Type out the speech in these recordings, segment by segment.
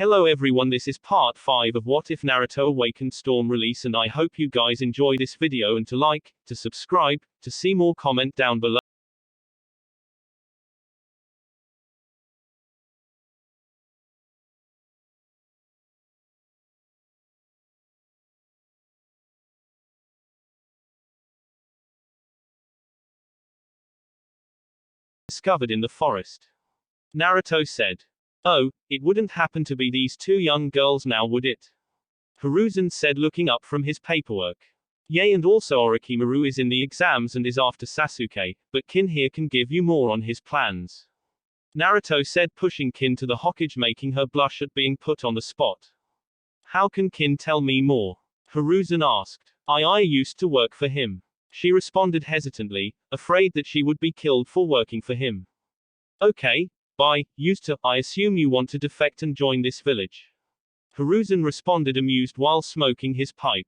Hello everyone, this is part 5 of What If Naruto Awakened Storm release, and I hope you guys enjoy this video and to like, to subscribe, to see more, comment down below. Discovered in the forest. Naruto said. Oh, it wouldn't happen to be these two young girls now, would it? Hiruzen said, looking up from his paperwork. Yay, and also Orochimaru is in the exams and is after Sasuke, but Kin here can give you more on his plans. Naruto said, pushing Kin to the Hokage, making her blush at being put on the spot. How can Kin tell me more? Hiruzen asked. I used to work for him. She responded hesitantly, afraid that she would be killed for working for him. Okay, bye, used to. I assume you want to defect and join this village. Hiruzen responded, amused while smoking his pipe.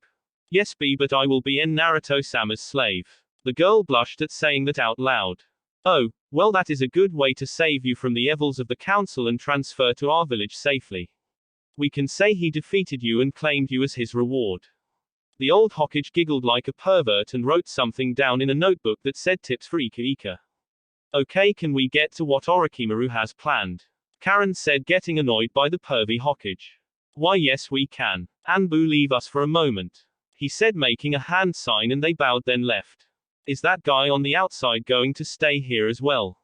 Yes, but I will be Naruto-sama's slave. The girl blushed at saying that out loud. Oh, well, that is a good way to save you from the evils of the council and transfer to our village safely. We can say he defeated you and claimed you as his reward. The old Hokage giggled like a pervert and wrote something down in a notebook that said tips for Ika. Okay, can we get to what Orochimaru has planned? Karen said, getting annoyed by the pervy Hokage. Why, yes, we can. Anbu, leave us for a moment. He said, making a hand sign, and they bowed then left. Is that guy on the outside going to stay here as well?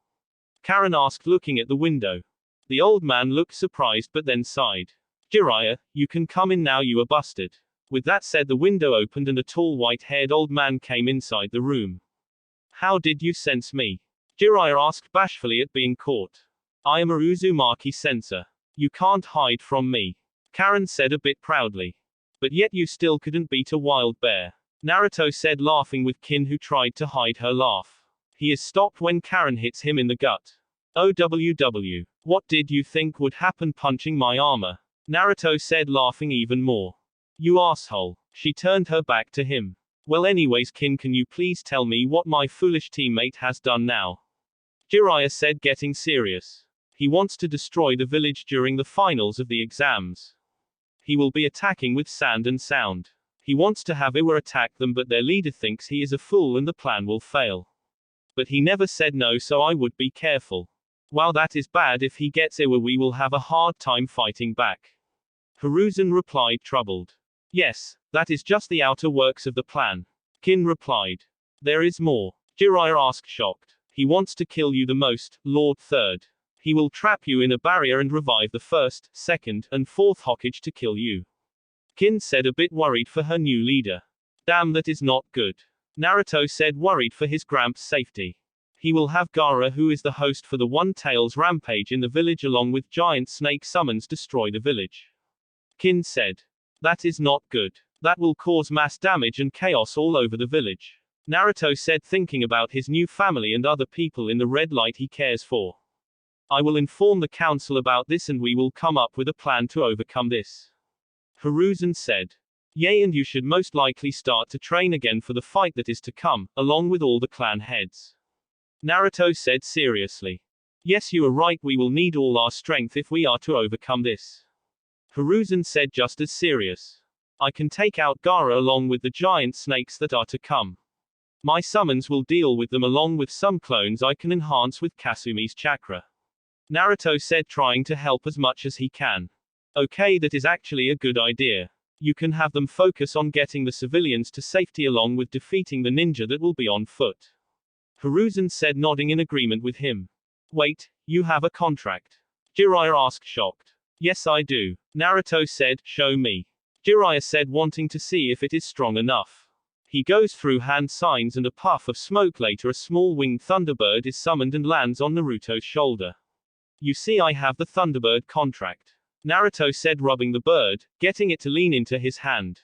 Karen asked, looking at the window. The old man looked surprised but then sighed. Jiraiya, you can come in now, you are busted. With that said, the window opened and a tall white-haired old man came inside the room. How did you sense me? Jiraiya asked bashfully at being caught. I am a Uzumaki censor. You can't hide from me. Karen said a bit proudly. But yet you still couldn't beat a wild bear. Naruto said, laughing with Kin, who tried to hide her laugh. He is stopped when Karen hits him in the gut. OWW. What did you think would happen punching my armor? Naruto said, laughing even more. You asshole. She turned her back to him. Well, anyways, Kin, can you please tell me what my foolish teammate has done now? Jiraiya said, getting serious. He wants to destroy the village during the finals of the exams. He will be attacking with sand and sound. He wants to have Iwa attack them, but their leader thinks he is a fool and the plan will fail. But he never said no, so I would be careful. Wow, that is bad. If he gets Iwa, we will have a hard time fighting back. Hiruzen replied, troubled. Yes, that is just the outer works of the plan. Kin replied. There is more. Jiraiya asked, shocked. He wants to kill you the most, Lord Third. He will trap you in a barrier and revive the first, second, and fourth Hokage to kill you. Kin said, a bit worried for her new leader. Damn, that is not good. Naruto said, worried for his Gramps' safety. He will have Gaara, who is the host for the One Tails rampage in the village, along with giant snake summons, destroy the village. Kin said. That is not good. That will cause mass damage and chaos all over the village. Naruto said, thinking about his new family and other people in the red light he cares for. I will inform the council about this and we will come up with a plan to overcome this. Hiruzen said. Yay, and you should most likely start to train again for the fight that is to come, along with all the clan heads. Naruto said seriously. Yes, you are right, we will need all our strength if we are to overcome this. Hiruzen said, just as serious. I can take out Gaara along with the giant snakes that are to come. My summons will deal with them, along with some clones I can enhance with Kasumi's chakra. Naruto said, trying to help as much as he can. Okay, that is actually a good idea. You can have them focus on getting the civilians to safety along with defeating the ninja that will be on foot. Hiruzen said, nodding in agreement with him. Wait, you have a contract? Jiraiya asked, shocked. Yes, I do. Naruto said, show me. Jiraiya said, wanting to see if it is strong enough. He goes through hand signs and a puff of smoke. Later, a small winged thunderbird is summoned and lands on Naruto's shoulder. You see, I have the Thunderbird contract. Naruto said, rubbing the bird, getting it to lean into his hand.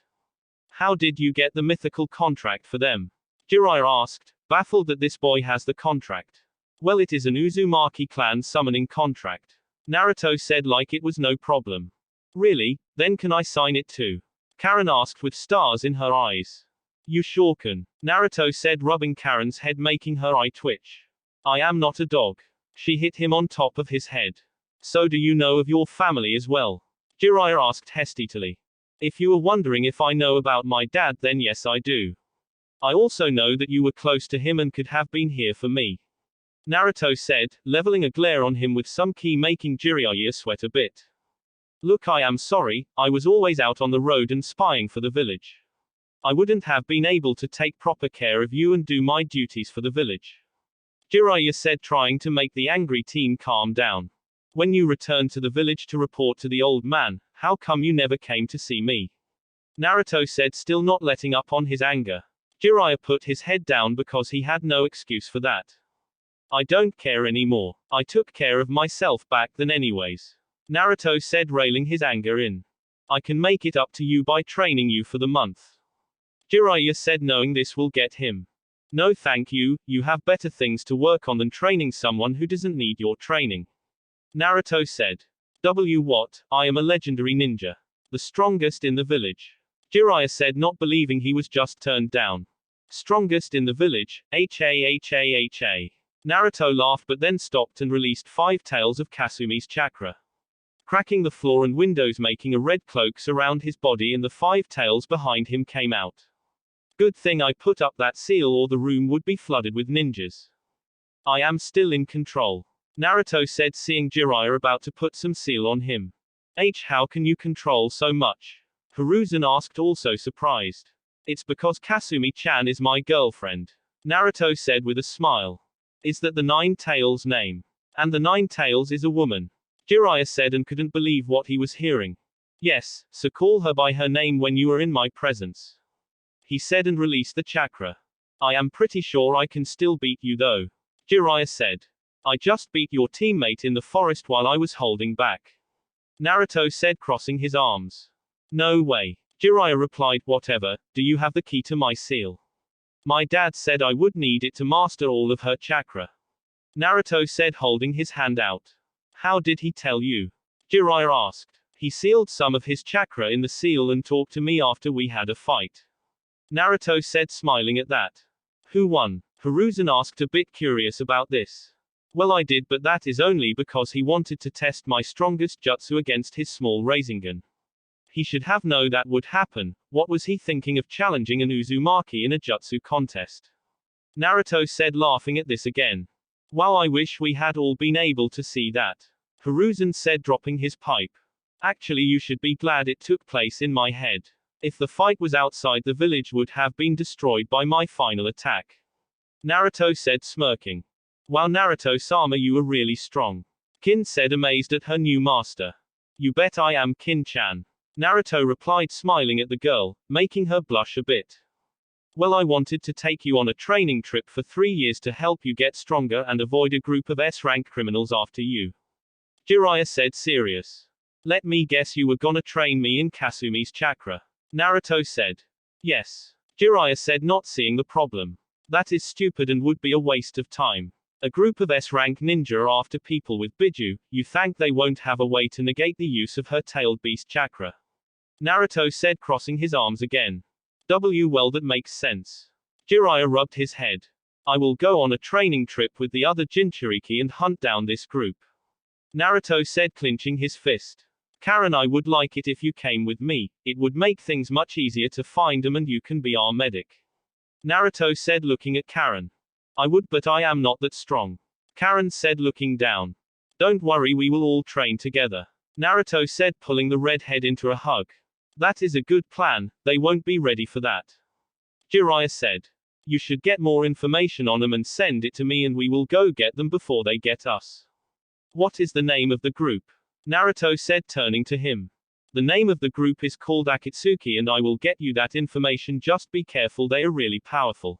How did you get the mythical contract for them? Jiraiya asked, baffled that this boy has the contract. Well, it is an Uzumaki clan summoning contract. Naruto said, like it was no problem. Really? Then can I sign it too? Karen asked with stars in her eyes. You sure can. Naruto said, rubbing Karen's head, making her eye twitch. I am not a dog. She hit him on top of his head. So do you know of your family as well? Jiraiya asked hastily. If you were wondering if I know about my dad, then yes I do. I also know that you were close to him and could have been here for me. Naruto said, leveling a glare on him with some ki making Jiraiya sweat a bit. Look, I am sorry, I was always out on the road and spying for the village. I wouldn't have been able to take proper care of you and do my duties for the village. Jiraiya said, trying to make the angry teen calm down. When you returned to the village to report to the old man, how come you never came to see me? Naruto said, still not letting up on his anger. Jiraiya put his head down because he had no excuse for that. I don't care anymore. I took care of myself back then anyways. Naruto said, railing his anger in. I can make it up to you by training you for the month. Jiraiya said, knowing this will get him. No thank you, you have better things to work on than training someone who doesn't need your training. Naruto said. What? I am a legendary ninja. The strongest in the village. Jiraiya said, not believing he was just turned down. Strongest in the village, ha. Naruto laughed but then stopped and released 5 tails of Kasumi's chakra. Cracking the floor and windows, making a red cloak surround his body, and the 5 tails behind him came out. Good thing I put up that seal or the room would be flooded with ninjas. I am still in control. Naruto said, seeing Jiraiya about to put some seal on him. How can you control so much? Hiruzen asked, also surprised. It's because Kasumi-chan is my girlfriend. Naruto said with a smile. Is that the 9 tails name? And the 9 tails is a woman. Jiraiya said and couldn't believe what he was hearing. Yes, so call her by her name when you are in my presence. He said and released the chakra. I am pretty sure I can still beat you though. Jiraiya said. I just beat your teammate in the forest while I was holding back. Naruto said, crossing his arms. No way. Jiraiya replied, whatever, do you have the key to my seal? My dad said I would need it to master all of her chakra. Naruto said, holding his hand out. How did he tell you? Jiraiya asked. He sealed some of his chakra in the seal and talked to me after we had a fight. Naruto said, smiling at that. Who won? Hiruzen asked, a bit curious about this. Well, I did, but that is only because he wanted to test my strongest jutsu against his small Rasengan. He should have known that would happen. What was he thinking of challenging an Uzumaki in a jutsu contest? Naruto said, laughing at this again. Wow, I wish we had all been able to see that. Hiruzen said, dropping his pipe. Actually, you should be glad it took place in my head. If the fight was outside, the village would have been destroyed by my final attack. Naruto said, smirking. Wow, Naruto-sama, you are really strong. Kin said, amazed at her new master. You bet I am, Kin-chan. Naruto replied, smiling at the girl, making her blush a bit. Well, I wanted to take you on a training trip for 3 years to help you get stronger and avoid a group of S-rank criminals after you. Jiraiya said, serious. Let me guess, you were gonna train me in Kasumi's chakra. Naruto said. Yes. Jiraiya said, not seeing the problem. That is stupid and would be a waste of time. A group of S-rank ninja are after people with Biju, you think they won't have a way to negate the use of her tailed beast chakra? Naruto said, crossing his arms again. Well, that makes sense. Jiraiya rubbed his head. I will go on a training trip with the other Jinchuriki and hunt down this group. Naruto said, clenching his fist. Karen, I would like it if you came with me. It would make things much easier to find them and you can be our medic. Naruto said, looking at Karen. I would, but I am not that strong. Karen said, looking down. Don't worry, we will all train together. Naruto said, pulling the redhead into a hug. That is a good plan, they won't be ready for that. Jiraiya said. You should get more information on them and send it to me and we will go get them before they get us. What is the name of the group? Naruto said, turning to him. The name of the group is called Akatsuki and I will get you that information, just be careful, they are really powerful.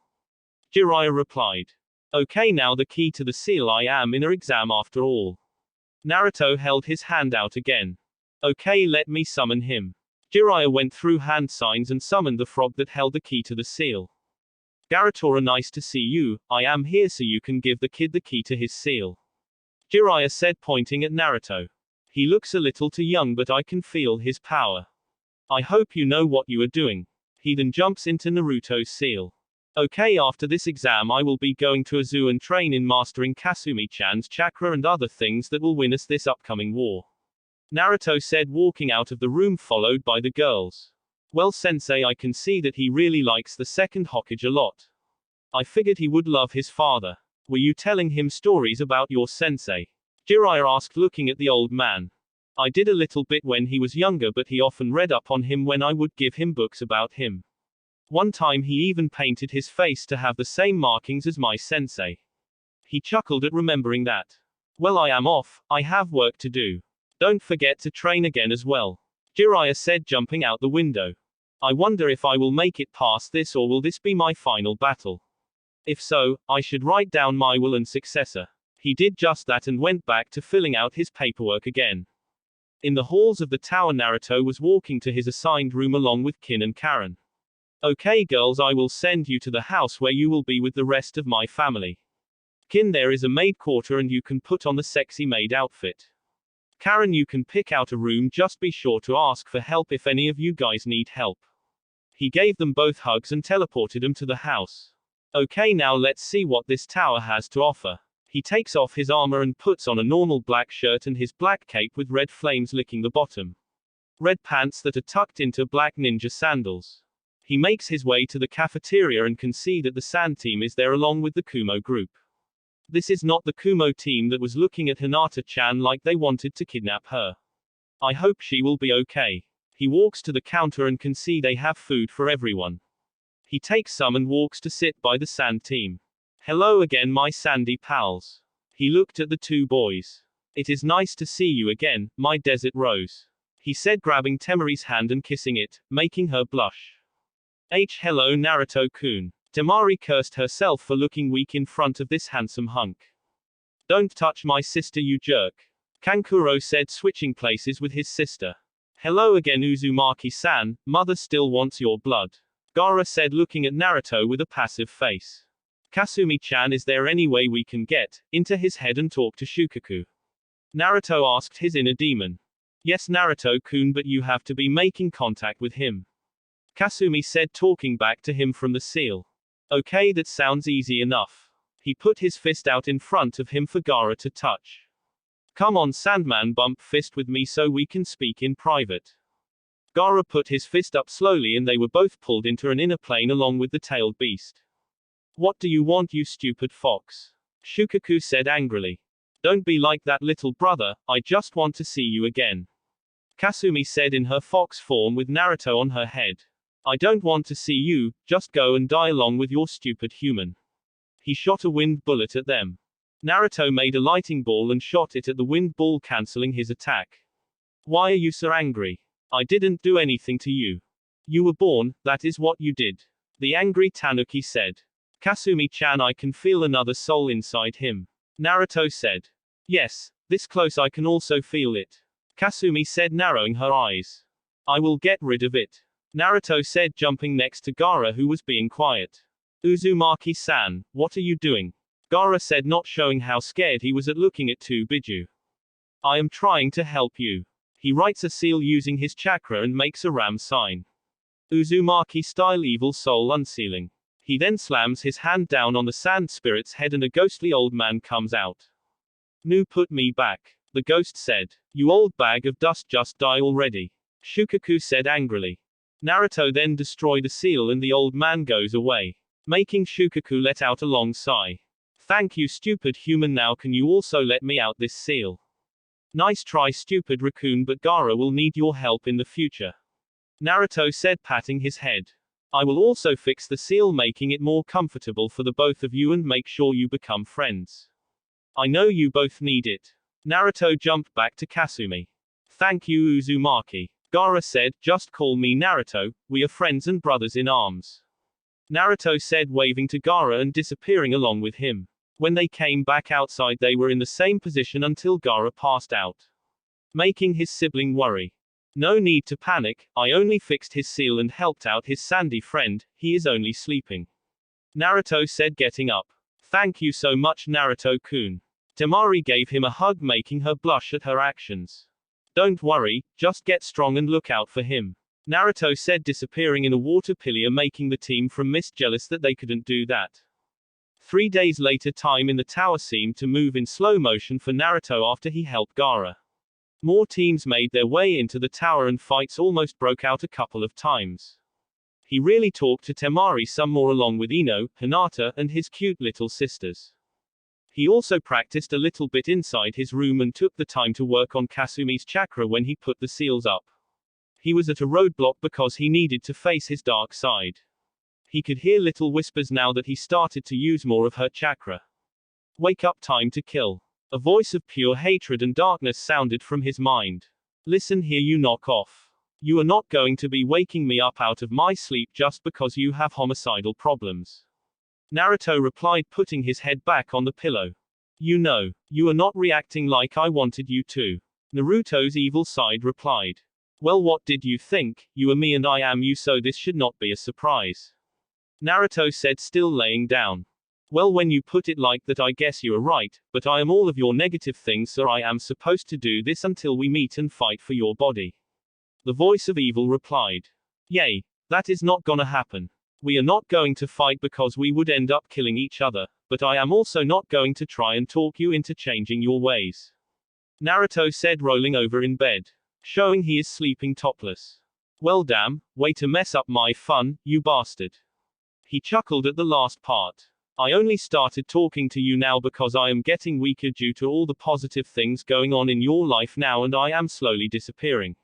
Jiraiya replied. Okay, now the key to the seal, I am in an exam after all. Naruto held his hand out again. Okay, let me summon him. Jiraiya went through hand signs and summoned the frog that held the key to the seal. Garatora, nice to see you, I am here so you can give the kid the key to his seal. Jiraiya said, pointing at Naruto. He looks a little too young, but I can feel his power. I hope you know what you are doing. He then jumps into Naruto's seal. Okay, after this exam I will be going to a zoo and train in mastering Kasumi-chan's chakra and other things that will win us this upcoming war. Naruto said, walking out of the room followed by the girls. Well sensei, I can see that he really likes the second Hokage a lot. I figured he would love his father. Were you telling him stories about your sensei? Jiraiya asked, looking at the old man. I did a little bit when he was younger, but he often read up on him when I would give him books about him. One time he even painted his face to have the same markings as my sensei. He chuckled at remembering that. Well, I am off, I have work to do. Don't forget to train again as well. Jiraiya said, jumping out the window. I wonder if I will make it past this, or will this be my final battle? If so, I should write down my will and successor. He did just that and went back to filling out his paperwork again. In the halls of the tower, Naruto was walking to his assigned room along with Kin and Karen. Okay girls, I will send you to the house where you will be with the rest of my family. Kin, there is a maid quarter and you can put on the sexy maid outfit. Karen, you can pick out a room, just be sure to ask for help if any of you guys need help. He gave them both hugs and teleported them to the house. Okay, now let's see what this tower has to offer. He takes off his armor and puts on a normal black shirt and his black cape with red flames licking the bottom. Red pants that are tucked into black ninja sandals. He makes his way to the cafeteria and can see that the Sand team is there along with the Kumo group. This is not the Kumo team that was looking at Hinata-chan like they wanted to kidnap her. I hope she will be okay. He walks to the counter and can see they have food for everyone. He takes some and walks to sit by the Sand team. Hello again, my sandy pals. He looked at the two boys. It is nice to see you again, my desert rose. He said, grabbing Temari's hand and kissing it, making her blush. Hello Naruto-kun. Temari cursed herself for looking weak in front of this handsome hunk. Don't touch my sister, you jerk. Kankuro said, switching places with his sister. Hello again Uzumaki-san, mother still wants your blood. Gaara said, looking at Naruto with a passive face. Kasumi-chan, is there any way we can get into his head and talk to Shukaku? Naruto asked his inner demon. Yes Naruto-kun, but you have to be making contact with him. Kasumi said, talking back to him from the seal. Okay, that sounds easy enough. He put his fist out in front of him for Gaara to touch. Come on Sandman, bump fist with me so we can speak in private. Gaara put his fist up slowly and they were both pulled into an inner plane along with the tailed beast. What do you want, you stupid fox? Shukaku said angrily. Don't be like that, little brother, I just want to see you again. Kasumi said in her fox form with Naruto on her head. I don't want to see you, just go and die along with your stupid human. He shot a wind bullet at them. Naruto made a lighting ball and shot it at the wind ball, cancelling his attack. Why are you so angry? I didn't do anything to you. You were born, that is what you did. The angry Tanuki said. Kasumi-chan, I can feel another soul inside him. Naruto said. Yes, this close I can also feel it. Kasumi said, narrowing her eyes. I will get rid of it. Naruto said, jumping next to Gaara, who was being quiet. Uzumaki-san, what are you doing? Gaara said, not showing how scared he was at looking at Biju. I am trying to help you. He writes a seal using his chakra and makes a ram sign. Uzumaki-style evil soul unsealing. He then slams his hand down on the sand spirit's head and a ghostly old man comes out. Nu, put me back. The ghost said. You old bag of dust, just die already. Shukaku said angrily. Naruto then destroy the seal and the old man goes away, making Shukaku let out a long sigh. Thank you, stupid human, now can you also let me out this seal? Nice try, stupid raccoon, but Gaara will need your help in the future. Naruto said, patting his head. I will also fix the seal, making it more comfortable for the both of you and make sure you become friends. I know you both need it. Naruto jumped back to Kasumi. Thank you, Uzumaki. Gaara said, just call me Naruto, we are friends and brothers in arms. Naruto said, waving to Gaara and disappearing along with him. When they came back outside, they were in the same position until Gaara passed out, making his sibling worry. No need to panic, I only fixed his seal and helped out his sandy friend, he is only sleeping. Naruto said, getting up. Thank you so much, Naruto-kun. Temari gave him a hug, making her blush at her actions. Don't worry, just get strong and look out for him. Naruto said, disappearing in a water pillar, making the team from Mist jealous that they couldn't do that. 3 days later, time in the tower seemed to move in slow motion for Naruto after he helped Gaara. More teams made their way into the tower and fights almost broke out a couple of times. He really talked to Temari some more along with Ino, Hinata, and his cute little sisters. He also practiced a little bit inside his room and took the time to work on Kasumi's chakra when he put the seals up. He was at a roadblock because he needed to face his dark side. He could hear little whispers now that he started to use more of her chakra. Wake up, time to kill. A voice of pure hatred and darkness sounded from his mind. Listen here, you knock off. You are not going to be waking me up out of my sleep just because you have homicidal problems. Naruto replied, putting his head back on the pillow. You know, you are not reacting like I wanted you to. Naruto's evil side replied. Well, what did you think? You are me and I am you, so this should not be a surprise. Naruto said, still laying down. Well, when you put it like that, I guess you are right, but I am all of your negative things, so I am supposed to do this until we meet and fight for your body. The voice of evil replied. Yay, that is not gonna happen. We are not going to fight because we would end up killing each other, but I am also not going to try and talk you into changing your ways. Naruto said, rolling over in bed, showing he is sleeping topless. Well, damn, way to mess up my fun, you bastard. He chuckled at the last part. I only started talking to you now because I am getting weaker due to all the positive things going on in your life now, and I am slowly disappearing.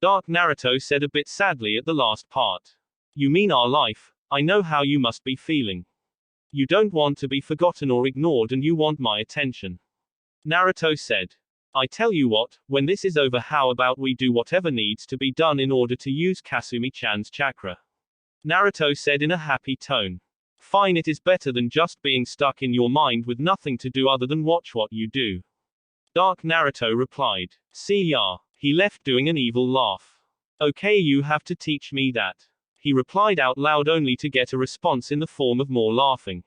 Dark Naruto said a bit sadly at the last part. You mean our life? I know how you must be feeling. You don't want to be forgotten or ignored, and you want my attention. Naruto said. I tell you what, when this is over, how about we do whatever needs to be done in order to use Kasumi-chan's chakra? Naruto said in a happy tone. Fine, it is better than just being stuck in your mind with nothing to do other than watch what you do. Dark Naruto replied. See ya. He left doing an evil laugh. Okay, you have to teach me that. He replied out loud only to get a response in the form of more laughing.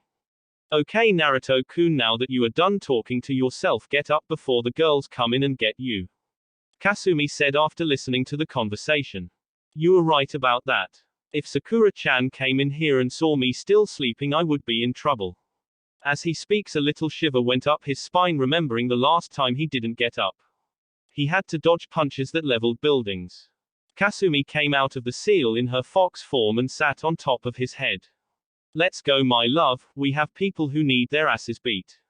Okay, Naruto-kun, now that you are done talking to yourself, get up before the girls come in and get you. Kasumi said after listening to the conversation. You are right about that. If Sakura-chan came in here and saw me still sleeping, I would be in trouble. As he speaks, a little shiver went up his spine, remembering the last time he didn't get up. He had to dodge punches that leveled buildings. Kasumi came out of the seal in her fox form and sat on top of his head. Let's go, my love, we have people who need their asses beat.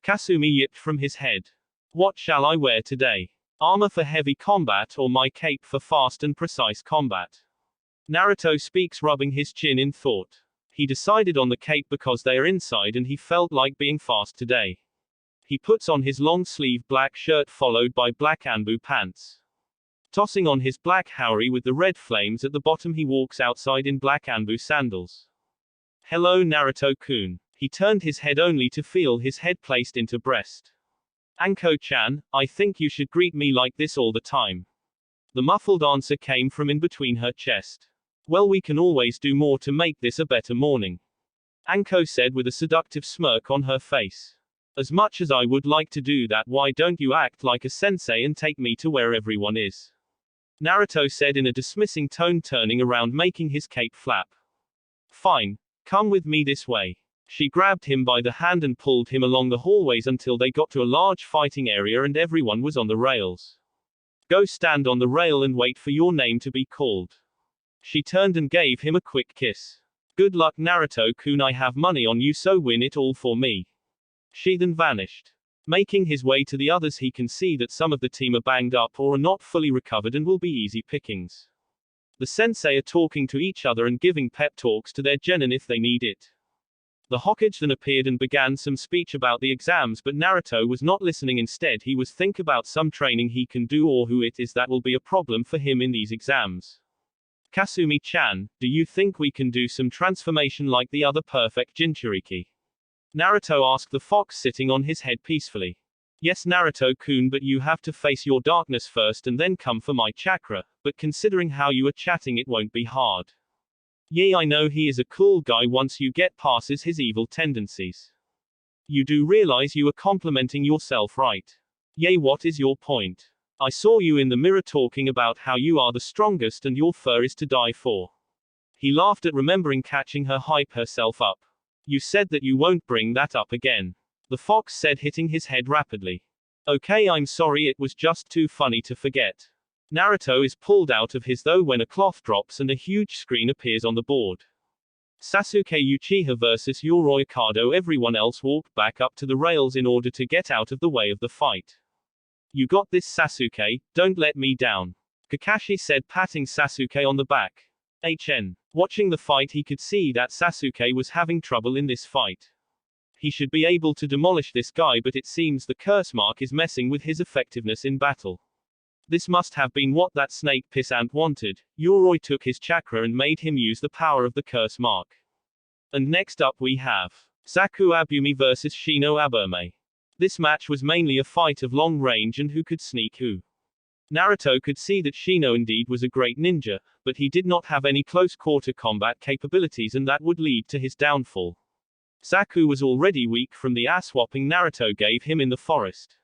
Kasumi yipped from his head. What shall I wear today? Armor for heavy combat or my cape for fast and precise combat? Naruto speaks, rubbing his chin in thought. He decided on the cape because they are inside and he felt like being fast today. He puts on his long-sleeve black shirt followed by black anbu pants. Tossing on his black haori with the red flames at the bottom, he walks outside in black anbu sandals. Hello, Naruto-kun. He turned his head only to feel his head placed into breast. Anko-chan, I think you should greet me like this all the time. The muffled answer came from in between her chest. Well, we can always do more to make this a better morning. Anko said with a seductive smirk on her face. As much as I would like to do that, why don't you act like a sensei and take me to where everyone is? Naruto said in a dismissing tone, turning around, making his cape flap. Fine. Come with me this way. She grabbed him by the hand and pulled him along the hallways until they got to a large fighting area and everyone was on the rails. Go stand on the rail and wait for your name to be called. She turned and gave him a quick kiss. Good luck, Naruto-kun, I have money on you, so win it all for me. She then vanished. Making his way to the others, he can see that some of the team are banged up or are not fully recovered and will be easy pickings. The sensei are talking to each other and giving pep talks to their genin if they need it. The Hokage then appeared and began some speech about the exams, but Naruto was not listening. Instead, he was thinking about some training he can do or who it is that will be a problem for him in these exams. Kasumi-chan, do you think we can do some transformation like the other perfect Jinchuriki? Naruto asked the fox sitting on his head peacefully. Yes, Naruto-kun, but you have to face your darkness first and then come for my chakra, but considering how you are chatting, it won't be hard. Yeah, I know he is a cool guy once you get past his evil tendencies. You do realize you are complimenting yourself, right? Yeah, what is your point? I saw you in the mirror talking about how you are the strongest and your fur is to die for. He laughed at remembering catching her hype herself up. You said that you won't bring that up again. The fox said, hitting his head rapidly. Okay, I'm sorry, it was just too funny to forget. Naruto is pulled out of his though when a cloth drops and a huge screen appears on the board. Sasuke Uchiha versus Yoroi Kado. Everyone else walked back up to the rails in order to get out of the way of the fight. You got this, Sasuke, don't let me down, Kakashi said, patting Sasuke on the back. Watching the fight, he could see that Sasuke was having trouble in this fight. He should be able to demolish this guy, but it seems the curse mark is messing with his effectiveness in battle. This must have been what that snake pissant wanted. Yoroi took his chakra and made him use the power of the curse mark. And next up we have Zaku Abumi versus Shino Aburame. This match was mainly a fight of long range and who could sneak who. Naruto could see that Shino indeed was a great ninja, but he did not have any close quarter combat capabilities, and that would lead to his downfall. Zaku was already weak from the ass-whopping Naruto gave him in the forest.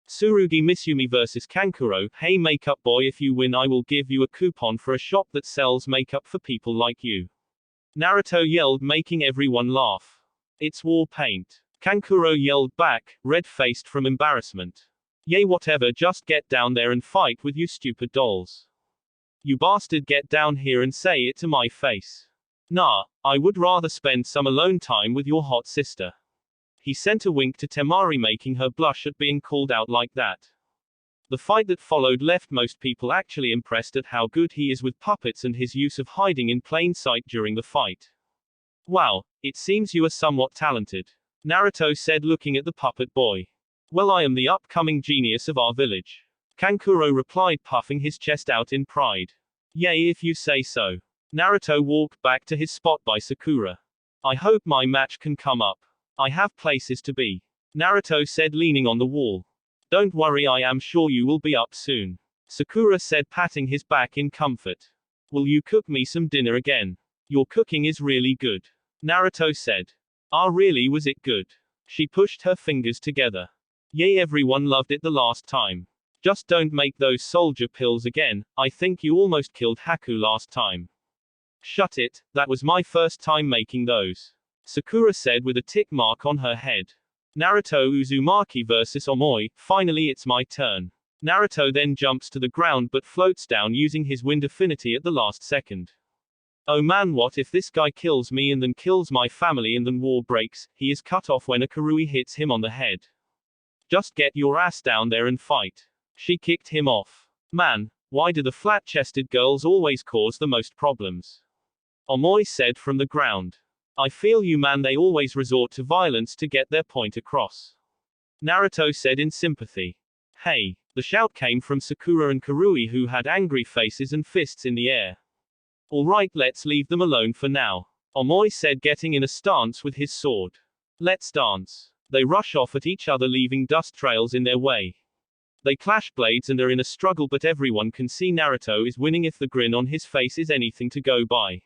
Tsurugi Misumi versus Kankuro. Hey makeup boy, if you win I will give you a coupon for a shop that sells makeup for people like you. Naruto yelled, making everyone laugh. It's war paint. Kankuro yelled back, red-faced from embarrassment. Yay, whatever, just get down there and fight with you stupid dolls. You bastard, get down here and say it to my face. Nah, I would rather spend some alone time with your hot sister. He sent a wink to Temari, making her blush at being called out like that. The fight that followed left most people actually impressed at how good he is with puppets and his use of hiding in plain sight during the fight. Wow, it seems you are somewhat talented, Naruto said, looking at the puppet boy. Well, I am the upcoming genius of our village, Kankuro replied, puffing his chest out in pride. Yay, if you say so. Naruto walked back to his spot by Sakura. I hope my match can come up. I have places to be, Naruto said, leaning on the wall. Don't worry, I am sure you will be up soon, Sakura said, patting his back in comfort. Will you cook me some dinner again? Your cooking is really good, Naruto said. Ah, really, was it good? She pushed her fingers together. Yay, everyone loved it the last time. Just don't make those soldier pills again, I think you almost killed Haku last time. Shut it, that was my first time making those, Sakura said with a tick mark on her head. Naruto Uzumaki versus Omoi. Finally, it's my turn. Naruto then jumps to the ground but floats down using his wind affinity at the last second. Oh man, what if this guy kills me and then kills my family and then war breaks? He is cut off when a Karui hits him on the head. Just get your ass down there and fight. She kicked him off. Man, why do the flat-chested girls always cause the most problems? Omoi said from the ground. I feel you, man, they always resort to violence to get their point across, Naruto said in sympathy. Hey, the shout came from Sakura and Karui, who had angry faces and fists in the air. Alright, let's leave them alone for now, Omoi said, getting in a stance with his sword. Let's dance. They rush off at each other, leaving dust trails in their way. They clash blades and are in a struggle, but everyone can see Naruto is winning if the grin on his face is anything to go by.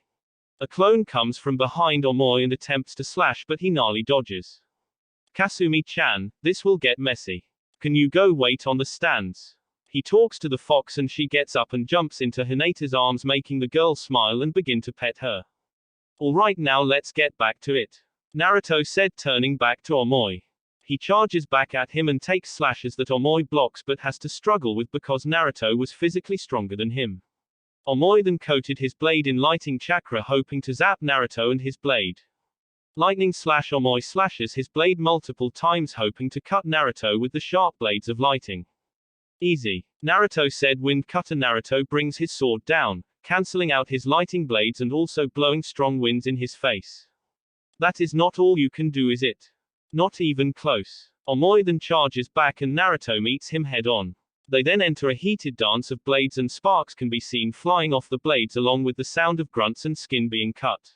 A clone comes from behind Omoi and attempts to slash, but he gnarly dodges. Kasumi-chan, this will get messy. Can you go wait on the stands? He talks to the fox and she gets up and jumps into Hinata's arms, making the girl smile and begin to pet her. Alright, now let's get back to it, Naruto said, turning back to Omoi. He charges back at him and takes slashes that Omoi blocks but has to struggle with because Naruto was physically stronger than him. Omoi then coated his blade in lighting chakra, hoping to zap Naruto and his blade. Lightning slash. Omoi slashes his blade multiple times, hoping to cut Naruto with the sharp blades of lighting. Easy, Naruto said. Wind cutter. Naruto brings his sword down, cancelling out his lighting blades and also blowing strong winds in his face. That is not all you can do, is it? Not even close. Omoi then charges back and Naruto meets him head on. They then enter a heated dance of blades and sparks can be seen flying off the blades along with the sound of grunts and skin being cut.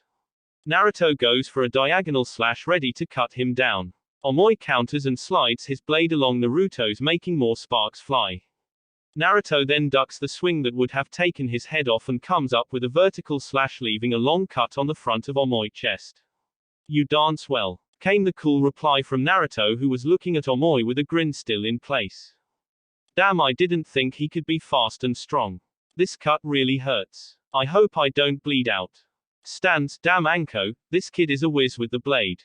Naruto goes for a diagonal slash, ready to cut him down. Omoi counters and slides his blade along Naruto's, making more sparks fly. Naruto then ducks the swing that would have taken his head off and comes up with a vertical slash, leaving a long cut on the front of Omoi's chest. You dance well, came the cool reply from Naruto, who was looking at Omoi with a grin still in place. Damn, I didn't think he could be fast and strong. This cut really hurts. I hope I don't bleed out. Stands, damn Anko, this kid is a whiz with the blade,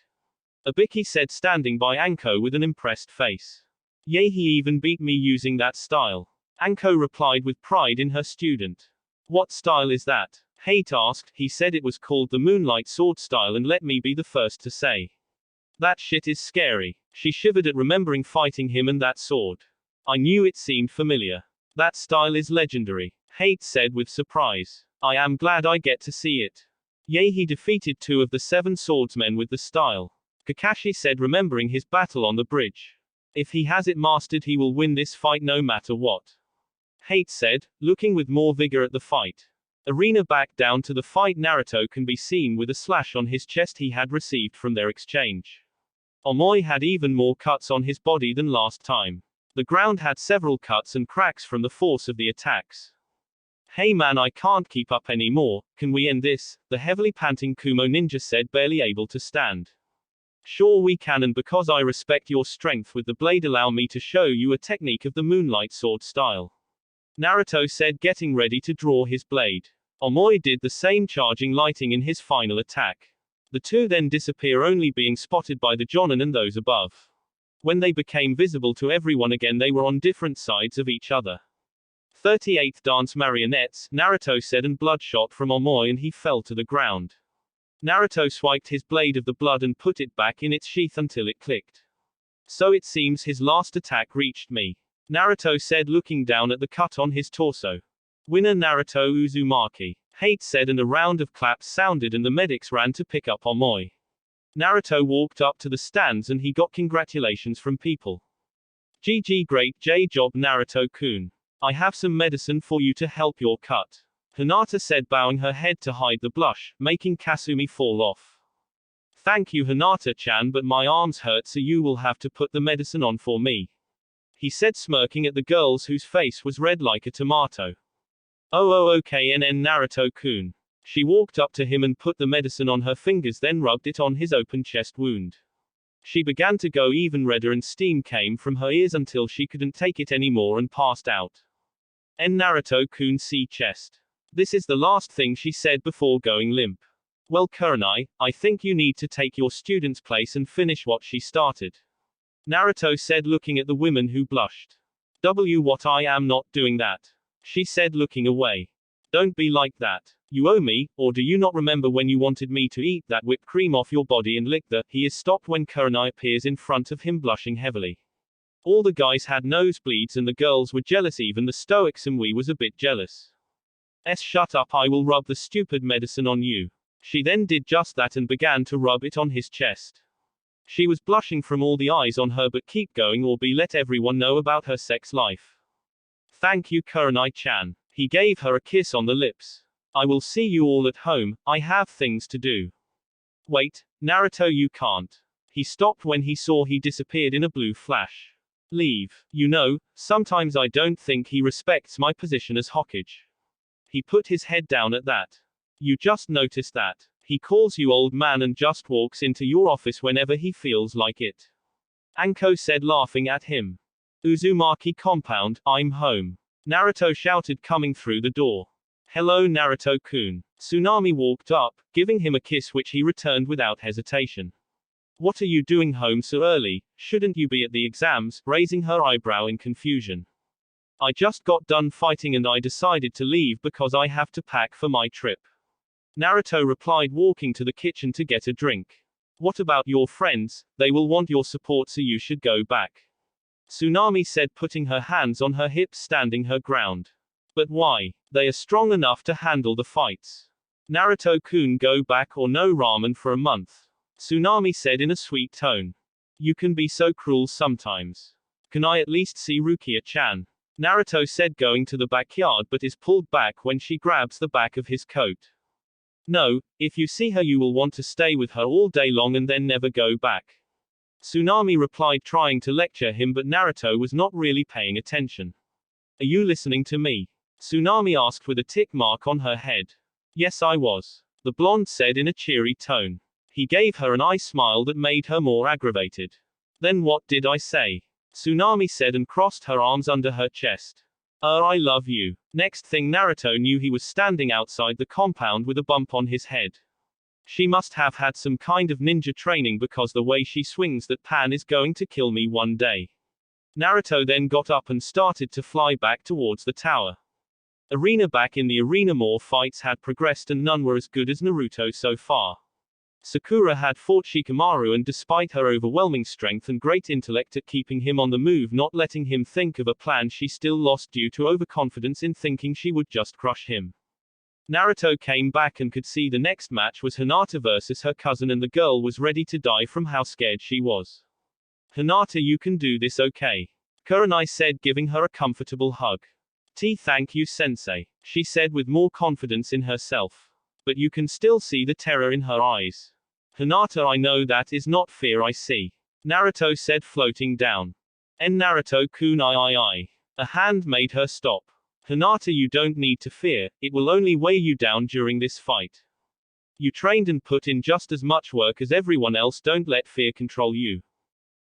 Abiki said, standing by Anko with an impressed face. Yay, he even beat me using that style. Anko replied with pride in her student. What style is that? Hate asked. He said it was called the Moonlight Sword style and let me be the first to say. That shit is scary. She shivered at remembering fighting him and that sword. I knew it seemed familiar. That style is legendary. Hate said with surprise. I am glad I get to see it. Yay, he defeated 2 of the 7 swordsmen with the style. Kakashi said, remembering his battle on the bridge. If he has it mastered, he will win this fight no matter what. Hate said, looking with more vigor at the fight. Arena back down to the fight. Naruto can be seen with a slash on his chest he had received from their exchange. Omoi had even more cuts on his body than last time. The ground had several cuts and cracks from the force of the attacks. Hey man, I can't keep up anymore, can we end this? The heavily panting Kumo ninja said, barely able to stand. Sure we can, and because I respect your strength with the blade, allow me to show you a technique of the Moonlight Sword style. Naruto said, getting ready to draw his blade. Omoi did the same, charging lighting in his final attack. The two then disappear, only being spotted by the Jonin and those above. When they became visible to everyone again, they were on different sides of each other. 38th dance marionettes, Naruto said, and blood shot from Omoi and he fell to the ground. Naruto swiped his blade of the blood and put it back in its sheath until it clicked. So it seems his last attack reached me. Naruto said, looking down at the cut on his torso. Winner Naruto Uzumaki. Hate said, and a round of claps sounded and the medics ran to pick up Omoi. Naruto walked up to the stands and he got congratulations from people. GG, great job Naruto-kun. I have some medicine for you to help your cut. Hinata said, bowing her head to hide the blush, making Kasumi fall off. Thank you Hinata-chan, but my arms hurt, so you will have to put the medicine on for me. He said, smirking at the girls whose face was red like a tomato. Oh okay Naruto-kun. She walked up to him and put the medicine on her fingers, then rubbed it on his open chest wound. She began to go even redder and steam came from her ears until she couldn't take it anymore and passed out. Naruto-kun, see chest. This is the last thing she said before going limp. Well Kurenai, I think you need to take your student's place and finish what she started. Naruto said, looking at the women who blushed. What, I am not doing that. She said, looking away. Don't be like that. You owe me, or do you not remember when you wanted me to eat that whipped cream off your body and lick the— He is stopped when Kurenai appears in front of him blushing heavily. All the guys had nosebleeds and the girls were jealous, even the stoics, and we was a bit jealous. Shut up, I will rub the stupid medicine on you. She then did just that and began to rub it on his chest. She was blushing from all the eyes on her, but keep going or be let everyone know about her sex life. Thank you Kurenai-chan. He gave her a kiss on the lips. I will see you all at home, I have things to do. Wait, Naruto, you can't. He stopped when he saw he disappeared in a blue flash. Leave. You know, sometimes I don't think he respects my position as Hokage. He put his head down at that. You just noticed that. He calls you old man and just walks into your office whenever he feels like it. Anko said, laughing at him. Uzumaki compound, I'm home. Naruto shouted, coming through the door. Hello Naruto-kun. Tsunami walked up, giving him a kiss which he returned without hesitation. What are you doing home so early? Shouldn't you be at the exams? Raising her eyebrow in confusion. I just got done fighting and I decided to leave because I have to pack for my trip. Naruto replied, walking to the kitchen to get a drink. What about your friends? They will want your support, so you should go back. Tsunami said, putting her hands on her hips, standing her ground. But why? They are strong enough to handle the fights. Naruto-kun, go back or no ramen for a month. Tsunami said in a sweet tone. You can be so cruel sometimes. Can I at least see Rukia-chan? Naruto said, going to the backyard, but is pulled back when she grabs the back of his coat. No, if you see her you will want to stay with her all day long and then never go back. Tsunami replied, trying to lecture him, but Naruto was not really paying attention. Are you listening to me? Tsunami asked with a tick mark on her head. Yes, I was. The blonde said in a cheery tone. He gave her an eye smile that made her more aggravated. Then what did I say? Tsunami said and crossed her arms under her chest. I love you. Next thing Naruto knew, he was standing outside the compound with a bump on his head. She must have had some kind of ninja training, because the way she swings that pan is going to kill me one day. Naruto then got up and started to fly back towards the tower. Back in the arena, more fights had progressed and none were as good as Naruto so far. Sakura had fought Shikamaru, and despite her overwhelming strength and great intellect at keeping him on the move, not letting him think of a plan, she still lost due to overconfidence in thinking she would just crush him. Naruto came back and could see the next match was Hinata versus her cousin, and the girl was ready to die from how scared she was. "Hinata, you can do this, okay?" Kurenai said, giving her a comfortable hug. "Thank you, sensei," she said with more confidence in herself. But you can still see the terror in her eyes. "Hinata, I know that is not fear I see," Naruto said, floating down. "En Naruto-kun, I. A hand made her stop. "Hinata, you don't need to fear, it will only weigh you down during this fight. You trained and put in just as much work as everyone else, don't let fear control you."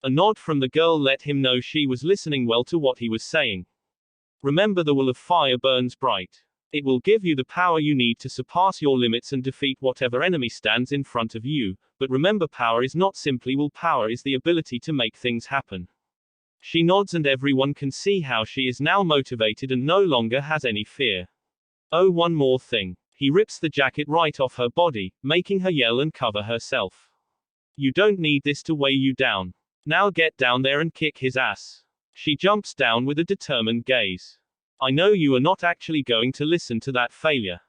A nod from the girl let him know she was listening well to what he was saying. "Remember, the will of fire burns bright. It will give you the power you need to surpass your limits and defeat whatever enemy stands in front of you, but remember, power is not simply will, power is the ability to make things happen." She nods and everyone can see how she is now motivated and no longer has any fear. "Oh, one more thing." He rips the jacket right off her body, making her yell and cover herself. "You don't need this to weigh you down. Now get down there and kick his ass." She jumps down with a determined gaze. "I know you are not actually going to listen to that failure.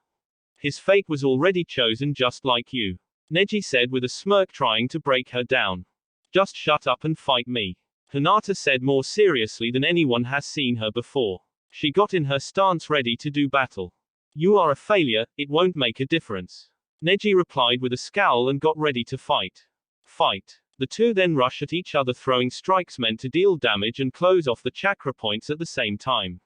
His fate was already chosen just like you," Neji said with a smirk, trying to break her down. "Just shut up and fight me," Hinata said more seriously than anyone has seen her before. She got in her stance, ready to do battle. "You are a failure, it won't make a difference," Neji replied with a scowl and got ready to fight. The two then rush at each other, throwing strikes meant to deal damage and close off the chakra points at the same time.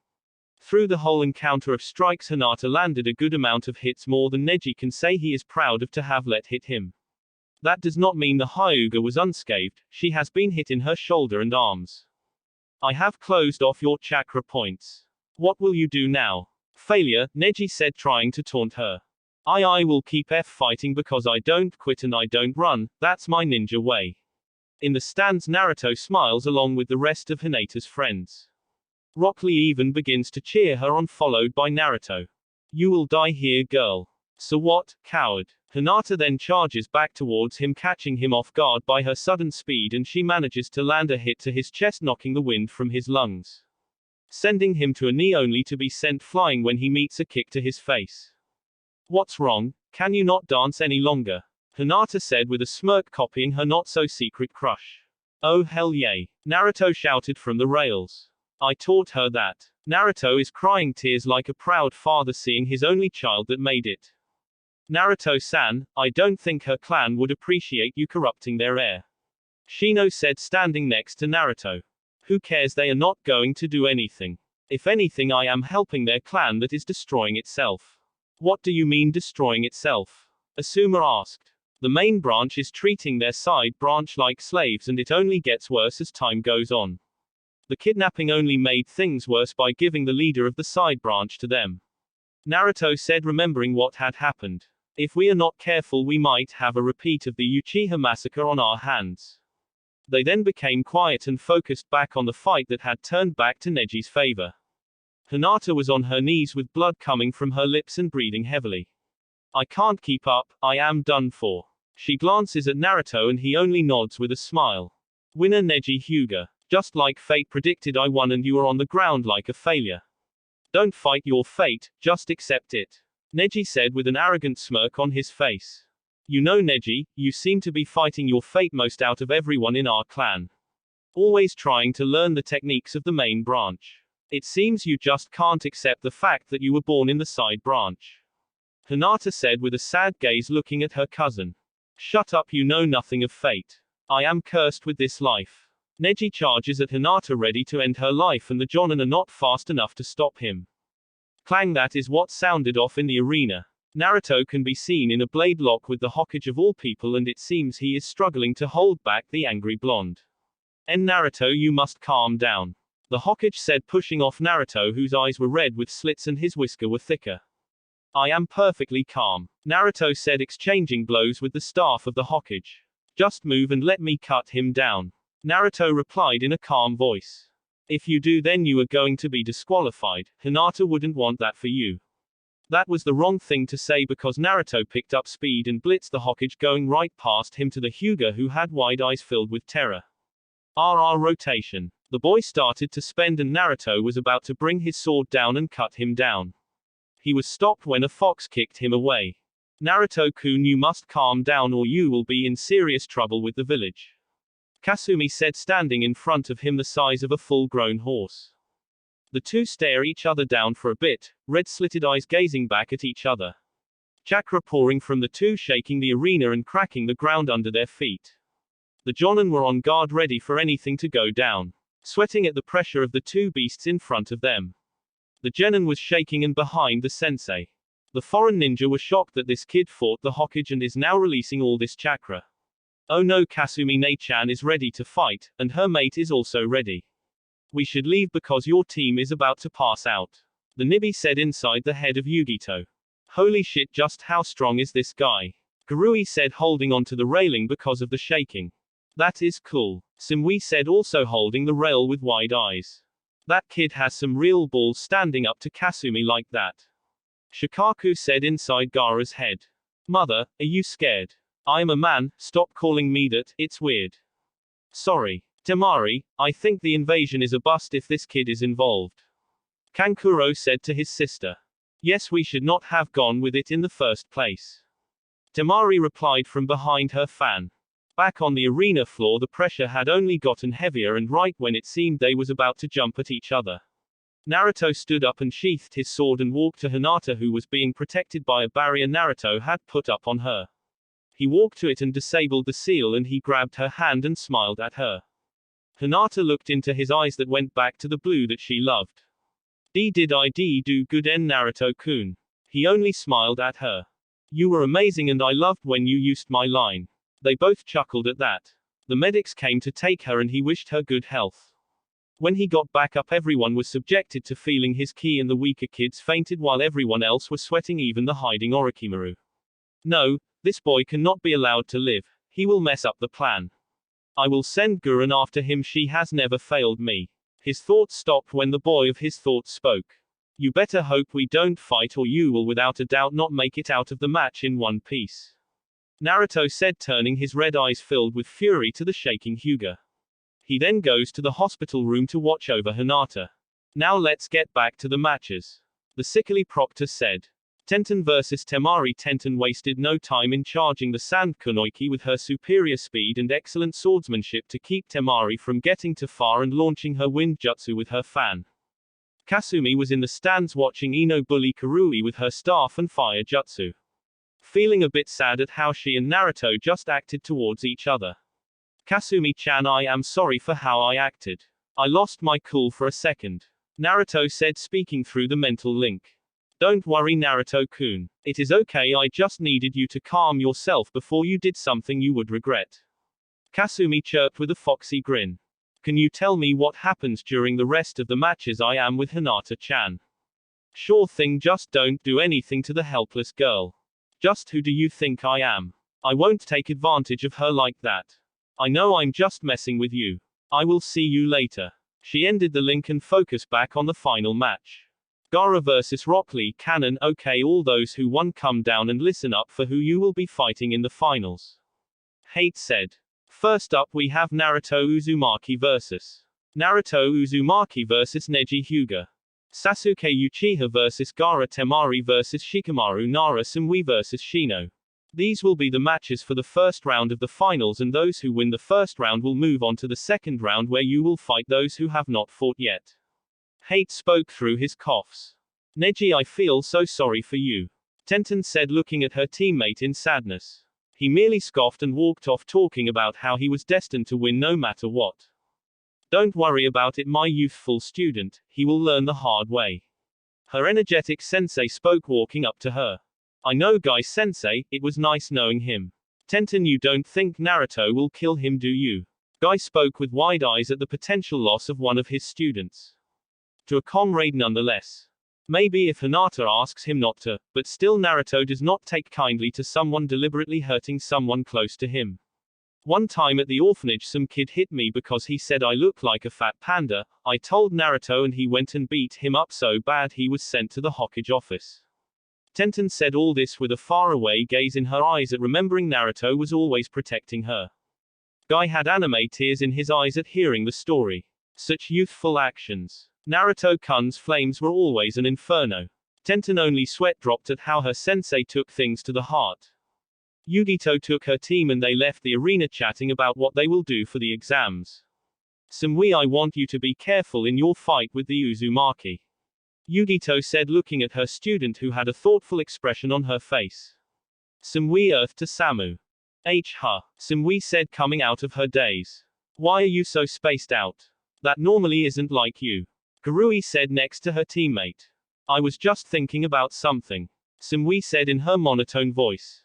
Through the whole encounter of strikes, Hinata landed a good amount of hits, more than Neji can say he is proud of to have let hit him. That does not mean the Hyuga was unscathed, she has been hit in her shoulder and arms. "I have closed off your chakra points. What will you do now?" "Failure," Neji said, trying to taunt her. I will keep fighting because I don't quit and I don't run, that's my ninja way." In the stands, Naruto smiles along with the rest of Hinata's friends. Rock Lee even begins to cheer her on, followed by Naruto. "You will die here, girl." "So what, coward?" Hinata then charges back towards him, catching him off guard by her sudden speed, and she manages to land a hit to his chest, knocking the wind from his lungs, sending him to a knee, only to be sent flying when he meets a kick to his face. "What's wrong? Can you not dance any longer?" Hinata said with a smirk, copying her not-so-secret crush. "Oh hell yay," Naruto shouted from the rails. "I taught her that." Naruto is crying tears like a proud father seeing his only child that made it. "Naruto-san, I don't think her clan would appreciate you corrupting their heir," Shino said, standing next to Naruto. "Who cares, they are not going to do anything. If anything, I am helping their clan that is destroying itself." "What do you mean destroying itself?" Asuma asked. "The main branch is treating their side branch like slaves, and it only gets worse as time goes on. The kidnapping only made things worse by giving the leader of the side branch to them," Naruto said, remembering what had happened. "If we are not careful, we might have a repeat of the Uchiha massacre on our hands." They then became quiet and focused back on the fight that had turned back to Neji's favor. Hinata was on her knees with blood coming from her lips and breathing heavily. "I can't keep up, I am done for." She glances at Naruto and he only nods with a smile. "Winner Neji Hyuga. Just like fate predicted, I won and you are on the ground like a failure. Don't fight your fate, just accept it," Neji said with an arrogant smirk on his face. "You know, Neji, you seem to be fighting your fate most out of everyone in our clan. Always trying to learn the techniques of the main branch. It seems you just can't accept the fact that you were born in the side branch," Hinata said with a sad gaze, looking at her cousin. "Shut up, you know nothing of fate. I am cursed with this life." Neji charges at Hinata, ready to end her life, and the Jonin are not fast enough to stop him. Clang, that is what sounded off in the arena. Naruto can be seen in a blade lock with the Hokage of all people, and it seems he is struggling to hold back the angry blonde. "En Naruto, you must calm down," the Hokage said, pushing off Naruto, whose eyes were red with slits and his whisker were thicker. "I am perfectly calm," Naruto said, exchanging blows with the staff of the Hokage. "Just move and let me cut him down," Naruto replied in a calm voice. If you do, then you are going to be disqualified. Hinata wouldn't want that for you. That was the wrong thing to say because Naruto picked up speed and blitzed the Hokage, going right past him to the Hyuga, who had wide eyes filled with terror. RR rotation. The boy started to spend and Naruto was about to bring his sword down and cut him down. He was stopped when a fox kicked him away. Naruto-kun, you must calm down or you will be in serious trouble with the village. Kasumi said, standing in front of him the size of a full-grown horse. The two stare each other down for a bit, red-slitted eyes gazing back at each other. Chakra pouring from the two, shaking the arena and cracking the ground under their feet. The Jonin were on guard, ready for anything to go down, sweating at the pressure of the two beasts in front of them. The genin was shaking and behind the sensei. The foreign ninja were shocked that this kid fought the Hokage and is now releasing all this chakra. Oh no, Kasumi Nei-chan is ready to fight, and her mate is also ready. We should leave because your team is about to pass out. The Nibi said inside the head of Yugito. Holy shit, just how strong is this guy? Garui said, holding onto the railing because of the shaking. That is cool. Simui said, also holding the rail with wide eyes. That kid has some real balls standing up to Kasumi like that. Shikaku said inside Gaara's head. Mother, are you scared? I am a man, stop calling me that, it's weird. Sorry. Temari, I think the invasion is a bust if this kid is involved. Kankuro said to his sister. Yes, we should not have gone with it in the first place. Temari replied from behind her fan. Back on the arena floor, the pressure had only gotten heavier, and right when it seemed they was about to jump at each other, Naruto stood up and sheathed his sword and walked to Hinata, who was being protected by a barrier Naruto had put up on her. He walked to it and disabled the seal, and he grabbed her hand and smiled at her. Hinata looked into his eyes that went back to the blue that she loved. Did I do good en Naruto-kun? He only smiled at her. You were amazing and I loved when you used my line. They both chuckled at that. The medics came to take her and he wished her good health. When he got back up, everyone was subjected to feeling his ki and the weaker kids fainted while everyone else was sweating, even the hiding Orochimaru. No, this boy cannot be allowed to live. He will mess up the plan. I will send Gurren after him, she has never failed me. His thoughts stopped when the boy of his thoughts spoke. You better hope we don't fight or you will without a doubt not make it out of the match in one piece. Naruto said, turning his red eyes filled with fury to the shaking Hyuga. He then goes to the hospital room to watch over Hinata. Now let's get back to the matches. The sickly proctor said. Tenten vs Temari. Tenten wasted no time in charging the sand kunoiki with her superior speed and excellent swordsmanship to keep Temari from getting too far and launching her wind jutsu with her fan. Kasumi was in the stands watching Ino bully Karui with her staff and fire jutsu. Feeling a bit sad at how she and Naruto just acted towards each other. Kasumi-chan, I am sorry for how I acted. I lost my cool for a second. Naruto said, speaking through the mental link. Don't worry, Naruto-kun. It is okay, I just needed you to calm yourself before you did something you would regret. Kasumi chirped with a foxy grin. Can you tell me what happens during the rest of the matches? I am with Hinata-chan. Sure thing, just don't do anything to the helpless girl. Just who do you think I am? I won't take advantage of her like that. I know, I'm just messing with you. I will see you later. She ended the link and focused back on the final match. Gaara vs Rock Lee Cannon. Okay, all those who won, come down and listen up for who you will be fighting in the finals. Hate said. First up we have Naruto Uzumaki vs. Neji Hyuga. Sasuke Uchiha vs Gaara. Temari vs Shikamaru. Nara Simui vs Shino. These will be the matches for the first round of the finals, and those who win the first round will move on to the second round, where you will fight those who have not fought yet. Hate spoke through his coughs. Neji, I feel so sorry for you. Tenten said, looking at her teammate in sadness. He merely scoffed and walked off, talking about how he was destined to win no matter what. Don't worry about it, my youthful student, he will learn the hard way. Her energetic sensei spoke, walking up to her. I know Guy sensei, it was nice knowing him. Tenten, you don't think Naruto will kill him, do you? Guy spoke with wide eyes at the potential loss of one of his students. To a comrade nonetheless. Maybe if Hinata asks him not to, but still Naruto does not take kindly to someone deliberately hurting someone close to him. One time at the orphanage some kid hit me because he said I look like a fat panda. I told Naruto and he went and beat him up so bad he was sent to the Hokage office. Tenten said all this with a faraway gaze in her eyes at remembering Naruto was always protecting her. Guy had anime tears in his eyes at hearing the story. Such youthful actions. Naruto-kun's flames were always an inferno. Tenten only sweat dropped at how her sensei took things to the heart. Yugito took her team and they left the arena chatting about what they will do for the exams. Sumui, I want you to be careful in your fight with the Uzumaki. Yugito said, looking at her student who had a thoughtful expression on her face. Sumui earthed to Samu. Huh. Sumui said, coming out of her daze. Why are you so spaced out? That normally isn't like you. Garui said next to her teammate. I was just thinking about something. Sumui said in her monotone voice.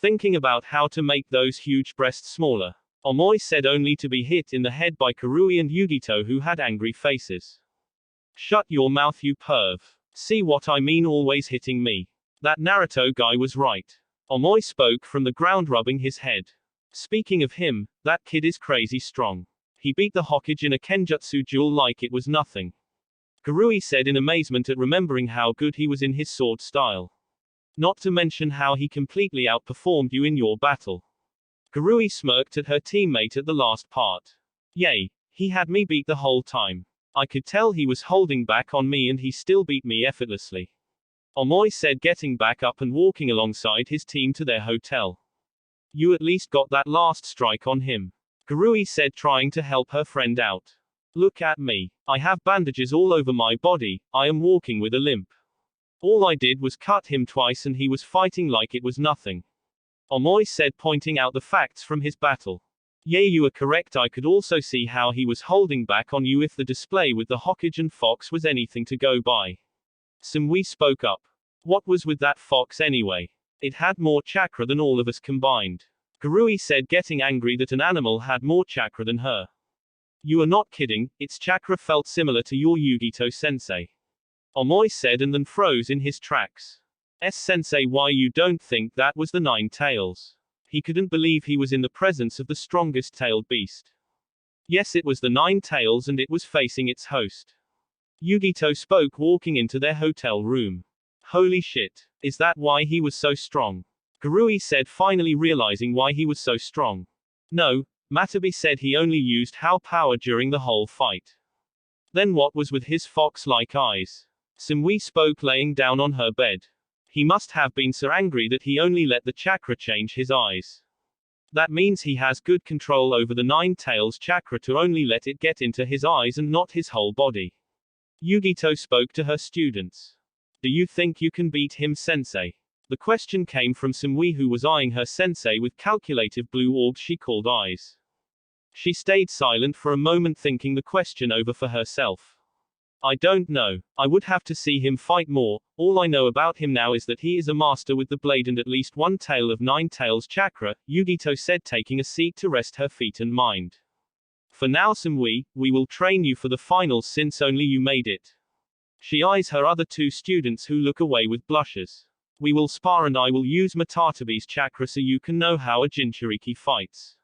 Thinking about how to make those huge breasts smaller. Omoi said, only to be hit in the head by Karui and Yugito who had angry faces. Shut your mouth, you perv. See what I mean, always hitting me. That Naruto guy was right. Omoi spoke from the ground, rubbing his head. Speaking of him, that kid is crazy strong. He beat the Hokage in a Kenjutsu duel like it was nothing. Garui said in amazement at remembering how good he was in his sword style. Not to mention how he completely outperformed you in your battle. Garui smirked at her teammate at the last part. Yay, he had me beat the whole time. I could tell he was holding back on me and he still beat me effortlessly. Omoi said, getting back up and walking alongside his team to their hotel. You at least got that last strike on him. Garui said, trying to help her friend out. Look at me. I have bandages all over my body, I am walking with a limp. All I did was cut him twice and he was fighting like it was nothing. Omoi said, pointing out the facts from his battle. Yeah, you are correct, I could also see how he was holding back on you if the display with the Hokage and Fox was anything to go by. Sumui spoke up. What was with that fox anyway? It had more chakra than all of us combined. Garui said, getting angry that an animal had more chakra than her. You are not kidding, its chakra felt similar to your Yugito-sensei. Omoi said and then froze in his tracks. Sensei, why you don't think that was the Nine Tails? He couldn't believe he was in the presence of the strongest tailed beast. Yes, it was the Nine Tails and it was facing its host. Yugito spoke, walking into their hotel room. Holy shit. Is that why he was so strong? Garui said, finally realizing why he was so strong. No, Matabe said he only used Hao power during the whole fight. Then what was with his fox-like eyes? Sumui spoke, laying down on her bed. He must have been so angry that he only let the chakra change his eyes. That means he has good control over the Nine Tails chakra to only let it get into his eyes and not his whole body. Yugito spoke to her students. Do you think you can beat him, sensei? The question came from Sumui, who was eyeing her sensei with calculative blue orbs she called eyes. She stayed silent for a moment, thinking the question over for herself. I don't know. I would have to see him fight more. All I know about him now is that he is a master with the blade and at least one tail of Nine Tails chakra, Yugito said, taking a seat to rest her feet and mind. For now, Sumui, we will train you for the finals since only you made it. She eyes her other two students who look away with blushes. We will spar and I will use Matatabe's chakra so you can know how a Jinchuriki fights.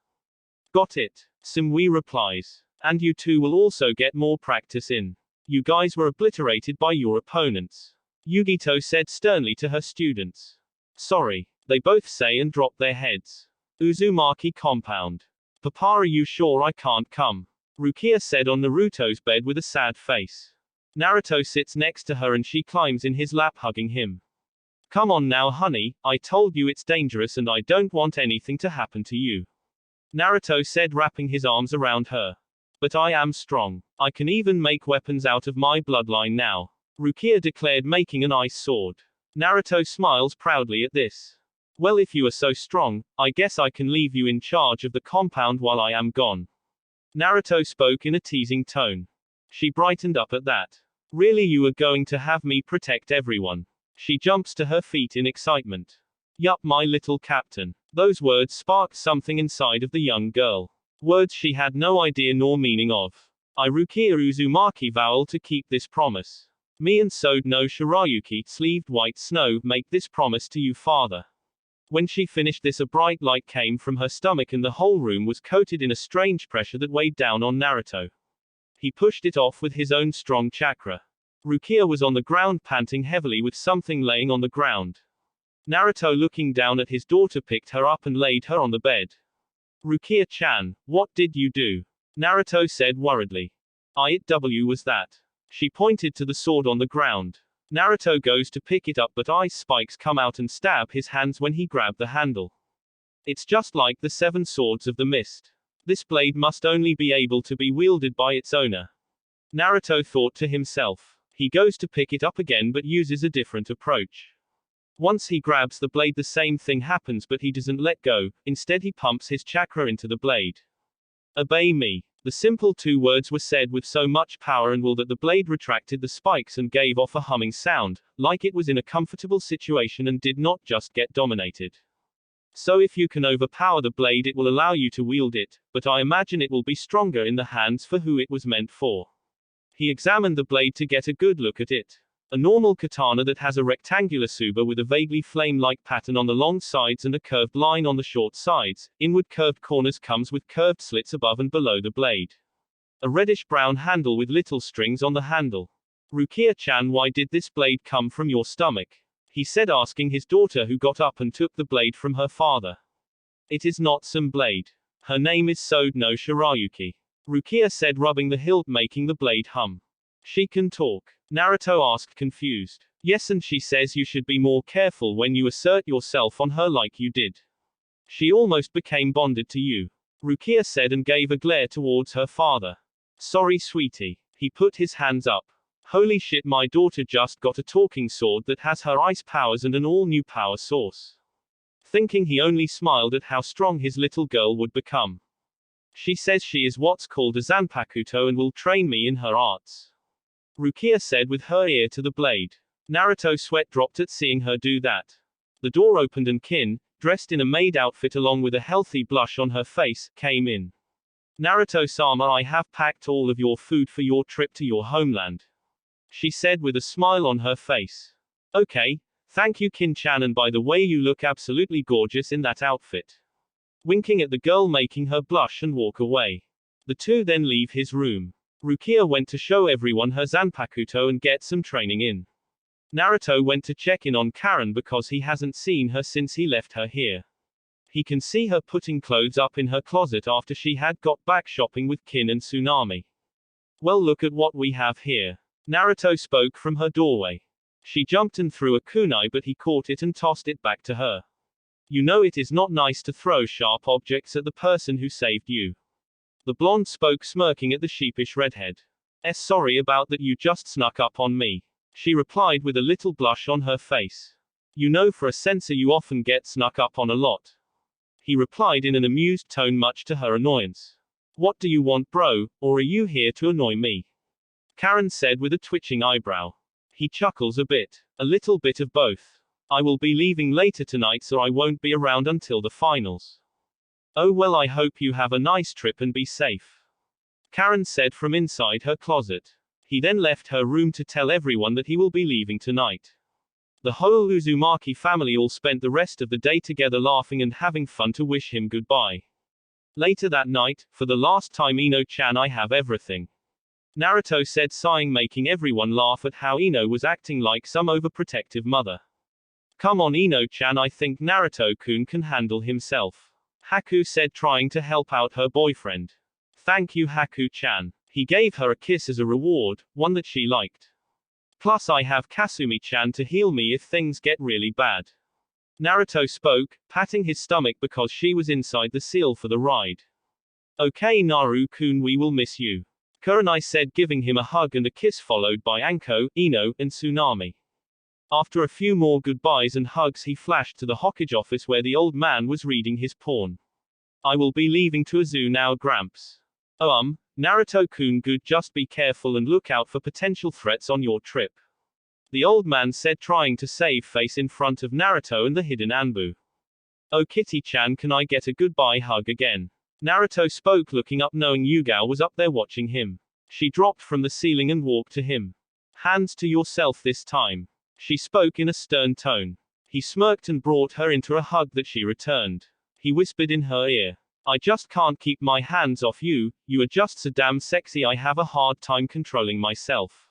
Got it. Sumui replies. And you two will also get more practice in. You guys were obliterated by your opponents. Yugito said sternly to her students. Sorry, they both say and drop their heads. Uzumaki compound. Papa, are you sure I can't come? Rukia said on Naruto's bed with a sad face. Naruto sits next to her and she climbs in his lap, hugging him. Come on now, honey, I told you it's dangerous and I don't want anything to happen to you. Naruto said, wrapping his arms around her. But I am strong. I can even make weapons out of my bloodline now. Rukia declared, making an ice sword. Naruto smiles proudly at this. Well, if you are so strong, I guess I can leave you in charge of the compound while I am gone. Naruto spoke in a teasing tone. She brightened up at that. Really, you are going to have me protect everyone? She jumps to her feet in excitement. Yup, my little captain. Those words sparked something inside of the young girl. Words she had no idea nor meaning of. I, Rukia Uzumaki, vow to keep this promise. Me and Sode no Shirayuki, sleeved white snow, make this promise to you, father. When she finished this, a bright light came from her stomach and the whole room was coated in a strange pressure that weighed down on Naruto. He pushed it off with his own strong chakra. Rukia was on the ground panting heavily with something laying on the ground. Naruto, looking down at his daughter, picked her up and laid her on the bed. Rukia-chan, what did you do? Naruto said worriedly. It was that. She pointed to the sword on the ground. Naruto goes to pick it up, but ice spikes come out and stab his hands when he grabbed the handle. It's just like the 7 swords of the mist. This blade must only be able to be wielded by its owner. Naruto thought to himself. He goes to pick it up again but uses a different approach. Once he grabs the blade, the same thing happens, but he doesn't let go. Instead, he pumps his chakra into the blade. Obey me. The simple 2 words were said with so much power and will that the blade retracted the spikes and gave off a humming sound, like it was in a comfortable situation and did not just get dominated. So if you can overpower the blade, it will allow you to wield it, but I imagine it will be stronger in the hands for who it was meant for. He examined the blade to get a good look at it. A normal katana that has a rectangular tsuba with a vaguely flame-like pattern on the long sides and a curved line on the short sides. Inward curved corners comes with curved slits above and below the blade. A reddish-brown handle with little strings on the handle. Rukia-chan, why did this blade come from your stomach? He said, asking his daughter, who got up and took the blade from her father. It is not some blade. Her name is Sode no Shirayuki. Rukia said, rubbing the hilt, making the blade hum. She can talk. Naruto asked, confused. Yes, and she says you should be more careful when you assert yourself on her like you did. She almost became bonded to you. Rukia said and gave a glare towards her father. Sorry, sweetie. He put his hands up. Holy shit, my daughter just got a talking sword that has her ice powers and an all-new power source. Thinking, he only smiled at how strong his little girl would become. She says she is what's called a Zanpakuto and will train me in her arts. Rukia said with her ear to the blade. Naruto sweat dropped at seeing her do that. The door opened and Kin, dressed in a maid outfit along with a healthy blush on her face, came in. Naruto-sama, I have packed all of your food for your trip to your homeland. She said with a smile on her face. Okay, thank you, Kin-chan, and by the way, you look absolutely gorgeous in that outfit. Winking at the girl, making her blush and walk away. The two then leave his room. Rukia went to show everyone her Zanpakuto and get some training in. Naruto went to check in on Karen because he hasn't seen her since he left her here. He can see her putting clothes up in her closet after she had got back shopping with Kin and Tsunami. Well, look at what we have here. Naruto spoke from her doorway. She jumped and threw a kunai, but he caught it and tossed it back to her. You know it is not nice to throw sharp objects at the person who saved you. The blonde spoke, smirking at the sheepish redhead. Sorry about that, you just snuck up on me. She replied with a little blush on her face. You know, for a censor you often get snuck up on a lot. He replied in an amused tone, much to her annoyance. What do you want, bro, or are you here to annoy me? Karen said with a twitching eyebrow. He chuckles a bit. A little bit of both. I will be leaving later tonight, so I won't be around until the finals. Oh well, I hope you have a nice trip and be safe. Karen said from inside her closet. He then left her room to tell everyone that he will be leaving tonight. The whole Uzumaki family all spent the rest of the day together, laughing and having fun to wish him goodbye. Later that night, for the last time, Ino-chan, I have everything. Naruto said, sighing, making everyone laugh at how Ino was acting like some overprotective mother. Come on, Ino-chan, I think Naruto-kun can handle himself. Haku said, trying to help out her boyfriend. Thank you, Haku-chan. He gave her a kiss as a reward, one that she liked. Plus I have Kasumi-chan to heal me if things get really bad. Naruto spoke, patting his stomach because she was inside the seal for the ride. Okay, Naru-kun, we will miss you. Kurenai said, giving him a hug and a kiss, followed by Anko, Ino, and Tsunami. After a few more goodbyes and hugs, he flashed to the Hokage office where the old man was reading his porn. I will be leaving to a zoo now, Gramps. Naruto-kun, good, just be careful and look out for potential threats on your trip. The old man said, trying to save face in front of Naruto and the hidden Anbu. Oh, Kitty-chan, can I get a goodbye hug again? Naruto spoke, looking up, knowing Yugao was up there watching him. She dropped from the ceiling and walked to him. Hands to yourself this time. She spoke in a stern tone. He smirked and brought her into a hug that she returned. He whispered in her ear, "I just can't keep my hands off you, you are just so damn sexy I have a hard time controlling myself."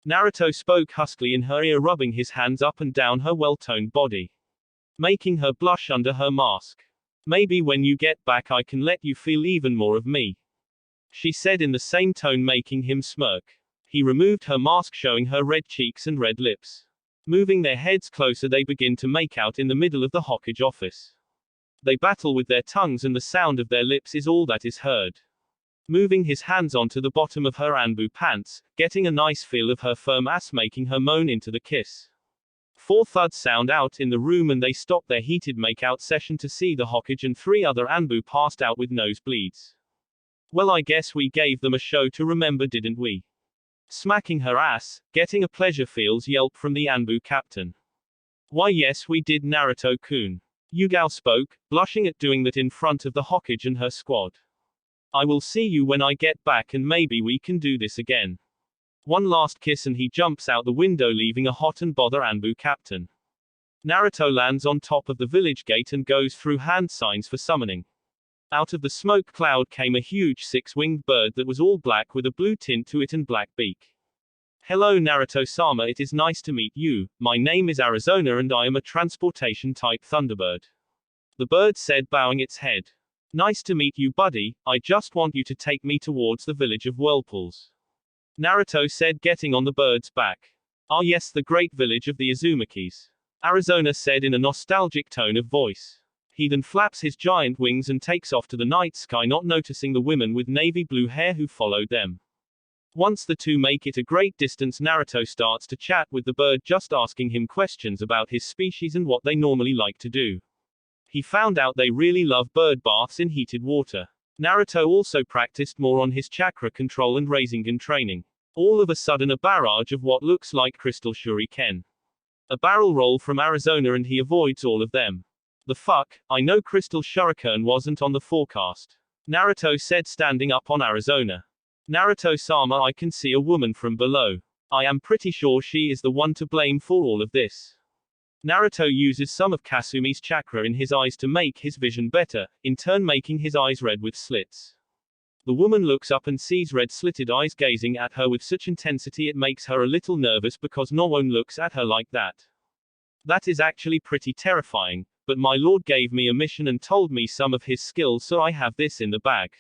Naruto spoke huskily in her ear, rubbing his hands up and down her well-toned body, making her blush under her mask. "Maybe when you get back I can let you feel even more of me," she said in the same tone, making him smirk. He removed her mask, showing her red cheeks and red lips. Moving their heads closer, they begin to make out in the middle of the Hokage office. They battle with their tongues and the sound of their lips is all that is heard. Moving his hands onto the bottom of her Anbu pants, getting a nice feel of her firm ass, making her moan into the kiss. 4 thuds sound out in the room and they stop their heated make-out session to see the Hokage and 3 other Anbu passed out with nosebleeds. "Well, I guess we gave them a show to remember, didn't we?" Smacking her ass, getting a pleasure feels yelp from the Anbu captain. "Why yes we did, Naruto-kun." Yugao spoke, blushing at doing that in front of the Hokage and her squad. "I will see you when I get back and maybe we can do this again." One last kiss and he jumps out the window, leaving a hot and bother Anbu captain. Naruto lands on top of the village gate and goes through hand signs for summoning. Out of the smoke cloud came a huge 6-winged bird that was all black with a blue tint to it and black beak. "Hello Naruto-sama, it is nice to meet you. My name is Arizona and I am a transportation-type thunderbird," the bird said, bowing its head. "Nice to meet you, buddy. I just want you to take me towards the village of whirlpools," Naruto said, getting on the bird's back. "Ah yes, the great village of the Uzumikis," Arizona said in a nostalgic tone of voice. He then flaps his giant wings and takes off to the night sky, not noticing the women with navy blue hair who followed them. Once the two make it a great distance, Naruto starts to chat with the bird, just asking him questions about his species and what they normally like to do. He found out they really love bird baths in heated water. Naruto also practiced more on his chakra control and Rasengan training. All of a sudden, a barrage of what looks like crystal shuriken. A barrel roll from Arizona and he avoids all of them. "The fuck, I know crystal shuriken wasn't on the forecast," Naruto said, standing up on Arizona. "Naruto-sama, I can see a woman from below. I am pretty sure she is the one to blame for all of this." Naruto uses some of Kasumi's chakra in his eyes to make his vision better, in turn making his eyes red with slits. The woman looks up and sees red slitted eyes gazing at her with such intensity it makes her a little nervous because no one looks at her like that. "That is actually pretty terrifying, but my lord gave me a mission and told me some of his skills, so I have this in the bag,"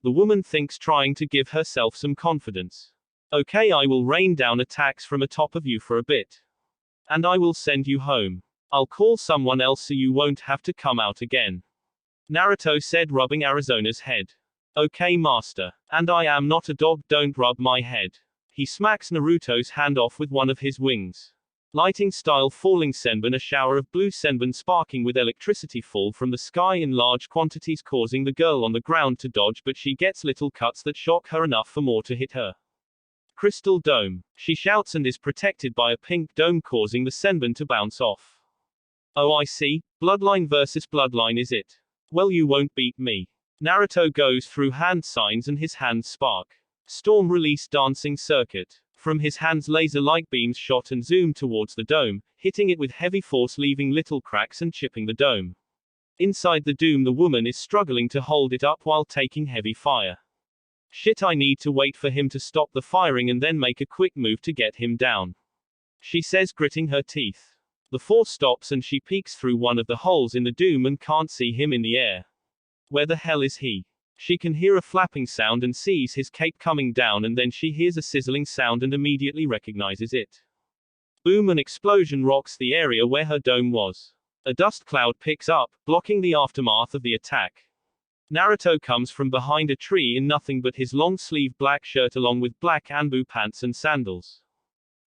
the woman thinks, trying to give herself some confidence. "Okay, I will rain down attacks from atop of you for a bit. And I will send you home. I'll call someone else so you won't have to come out again," Naruto said, rubbing Arizona's head. "Okay, master. And I am not a dog, don't rub my head." He smacks Naruto's hand off with one of his wings. Lighting style falling senbon, a shower of blue senbon sparking with electricity fall from the sky in large quantities, causing the girl on the ground to dodge, but she gets little cuts that shock her enough for more to hit her. "Crystal dome," she shouts, and is protected by a pink dome, causing the senbon to bounce off. "Oh, I see. Bloodline versus bloodline, is it? Well, you won't beat me." Naruto goes through hand signs and his hands spark. Storm release dancing circuit. From his hands, laser light beams shot and zoomed towards the dome, hitting it with heavy force, leaving little cracks and chipping the dome. Inside the dome, the woman is struggling to hold it up while taking heavy fire. "Shit, I need to wait for him to stop the firing and then make a quick move to get him down," she says, gritting her teeth. The force stops and she peeks through one of the holes in the dome and can't see him in the air. Where the hell is he? She can hear a flapping sound and sees his cape coming down, and then she hears a sizzling sound and immediately recognizes it. Boom, an explosion rocks the area where her dome was. A dust cloud picks up, blocking the aftermath of the attack. Naruto comes from behind a tree in nothing but his long-sleeved black shirt along with black Anbu pants and sandals.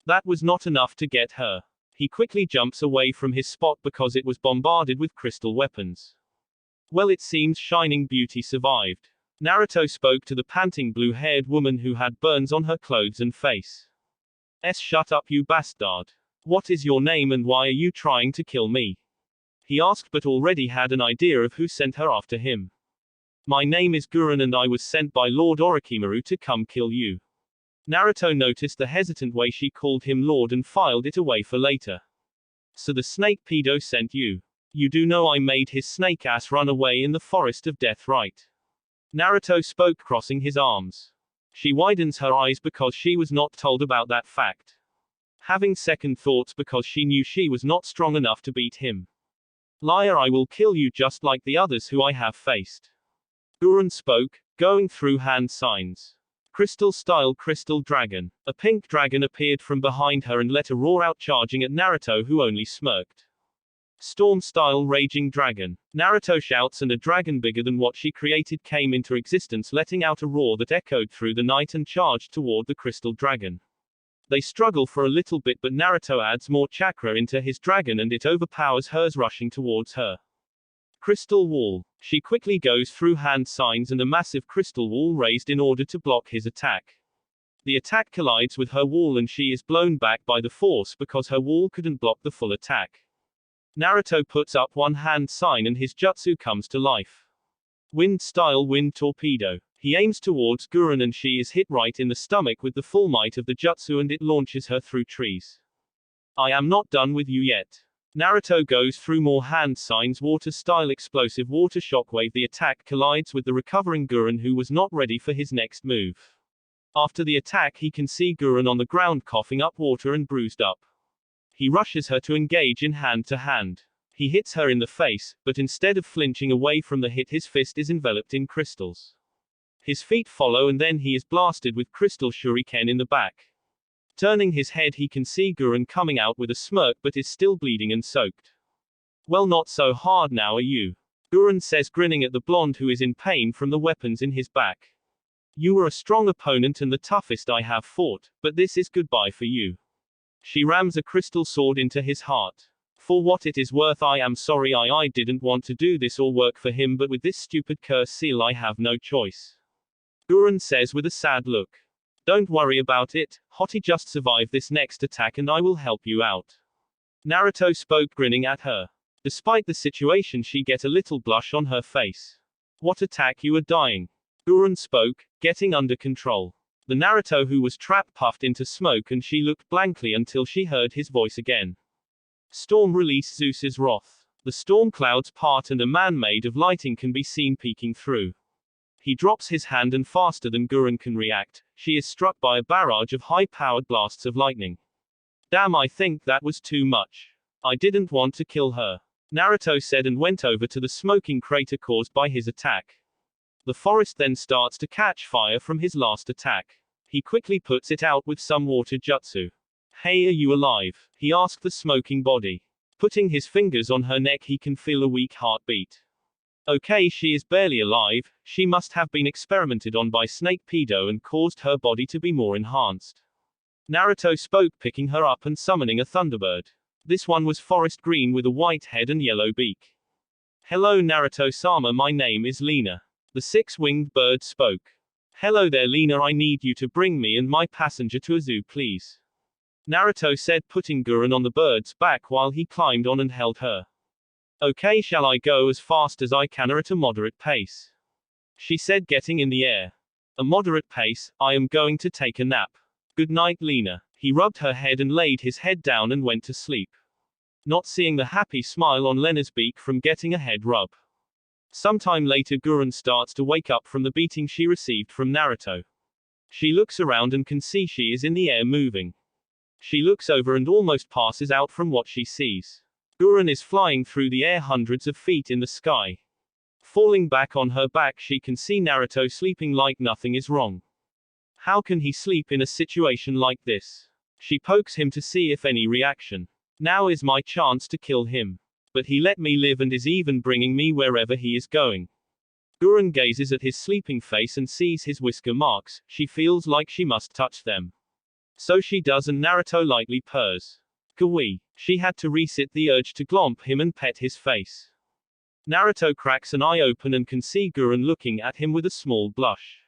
That was not enough to get her. He quickly jumps away from his spot because it was bombarded with crystal weapons. Well, it seems Shining Beauty survived. Naruto spoke to the panting blue-haired woman who had burns on her clothes and face. Shut up, you bastard. What is your name and why are you trying to kill me?" he asked, but already had an idea of who sent her after him. "My name is Gurren and I was sent by Lord Orochimaru to come kill you." Naruto noticed the hesitant way she called him Lord and filed it away for later. So the snake pedo sent you. You do know I made his snake ass run away in the forest of death, right? Naruto spoke, crossing his arms. She widens her eyes because she was not told about that fact. Having second thoughts because she knew she was not strong enough to beat him. Liar, I will kill you just like the others who I have faced. Gurren spoke, going through hand signs. Crystal style crystal dragon. A pink dragon appeared from behind her and let a roar out, charging at Naruto, who only smirked. Storm style raging dragon. Naruto shouts and a dragon bigger than what she created came into existence, letting out a roar that echoed through the night and charged toward the crystal dragon. They struggle for a little bit, but Naruto adds more chakra into his dragon and it overpowers hers, rushing towards her. Crystal wall. She quickly goes through hand signs and a massive crystal wall raised in order to block his attack. The attack collides with her wall and she is blown back by the force because her wall couldn't block the full attack. Naruto puts up one hand sign and his jutsu comes to life. Wind style wind torpedo. He aims towards Gurren and she is hit right in the stomach with the full might of the jutsu and it launches her through trees. I am not done with you yet. Naruto goes through more hand signs, water style explosive water shockwave. The attack collides with the recovering Gurren, who was not ready for his next move. After the attack he can see Gurren on the ground coughing up water and bruised up. He rushes her to engage in hand-to-hand. He hits her in the face, but instead of flinching away from the hit, his fist is enveloped in crystals. His feet follow and then he is blasted with crystal shuriken in the back. Turning his head he can see Gurren coming out with a smirk but is still bleeding and soaked. Well, not so hard now, are you? Gurren says, grinning at the blonde who is in pain from the weapons in his back. You were a strong opponent and the toughest I have fought, but this is goodbye for you. She rams a crystal sword into his heart. For what it is worth, I am sorry I didn't want to do this or work for him, but with this stupid curse seal I have no choice. Gurren says with a sad look. Don't worry about it, Hottie, just survive this next attack and I will help you out. Naruto spoke, grinning at her. Despite the situation she get a little blush on her face. What attack, you are dying? Gurren spoke, getting under control. The Naruto who was trapped puffed into smoke and she looked blankly until she heard his voice again. Storm, release Zeus's wrath. The storm clouds part and a man made of lighting can be seen peeking through. He drops his hand and faster than Gurren can react, she is struck by a barrage of high-powered blasts of lightning. Damn, I think that was too much. I didn't want to kill her. Naruto said and went over to the smoking crater caused by his attack. The forest then starts to catch fire from his last attack. He quickly puts it out with some water jutsu. Hey, are you alive? He asked the smoking body. Putting his fingers on her neck he can feel a weak heartbeat. Okay, she is barely alive, she must have been experimented on by Snake Pedo and caused her body to be more enhanced. Naruto spoke, picking her up and summoning a Thunderbird. This one was forest green with a white head and yellow beak. Hello Naruto-sama, my name is Lena. The six-winged bird spoke. Hello there Lena, I need you to bring me and my passenger to a zoo please. Naruto said, putting Gurren on the bird's back while he climbed on and held her. Okay, shall I go as fast as I can or at a moderate pace? She said, getting in the air. A moderate pace, I am going to take a nap. Good night Lena. He rubbed her head and laid his head down and went to sleep. Not seeing the happy smile on Lena's beak from getting a head rub. Sometime later Gurren starts to wake up from the beating she received from Naruto. She looks around and can see she is in the air moving. She looks over and almost passes out from what she sees. Gurren is flying through the air hundreds of feet in the sky. Falling back on her back she can see Naruto sleeping like nothing is wrong. How can he sleep in a situation like this? She pokes him to see if any reaction. Now is my chance to kill him. But he let me live and is even bringing me wherever he is going. Gurren gazes at his sleeping face and sees his whisker marks, she feels like she must touch them. So she does and Naruto lightly purrs. Kawaii. She had to reset the urge to glomp him and pet his face. Naruto cracks an eye open and can see Gurren looking at him with a small blush.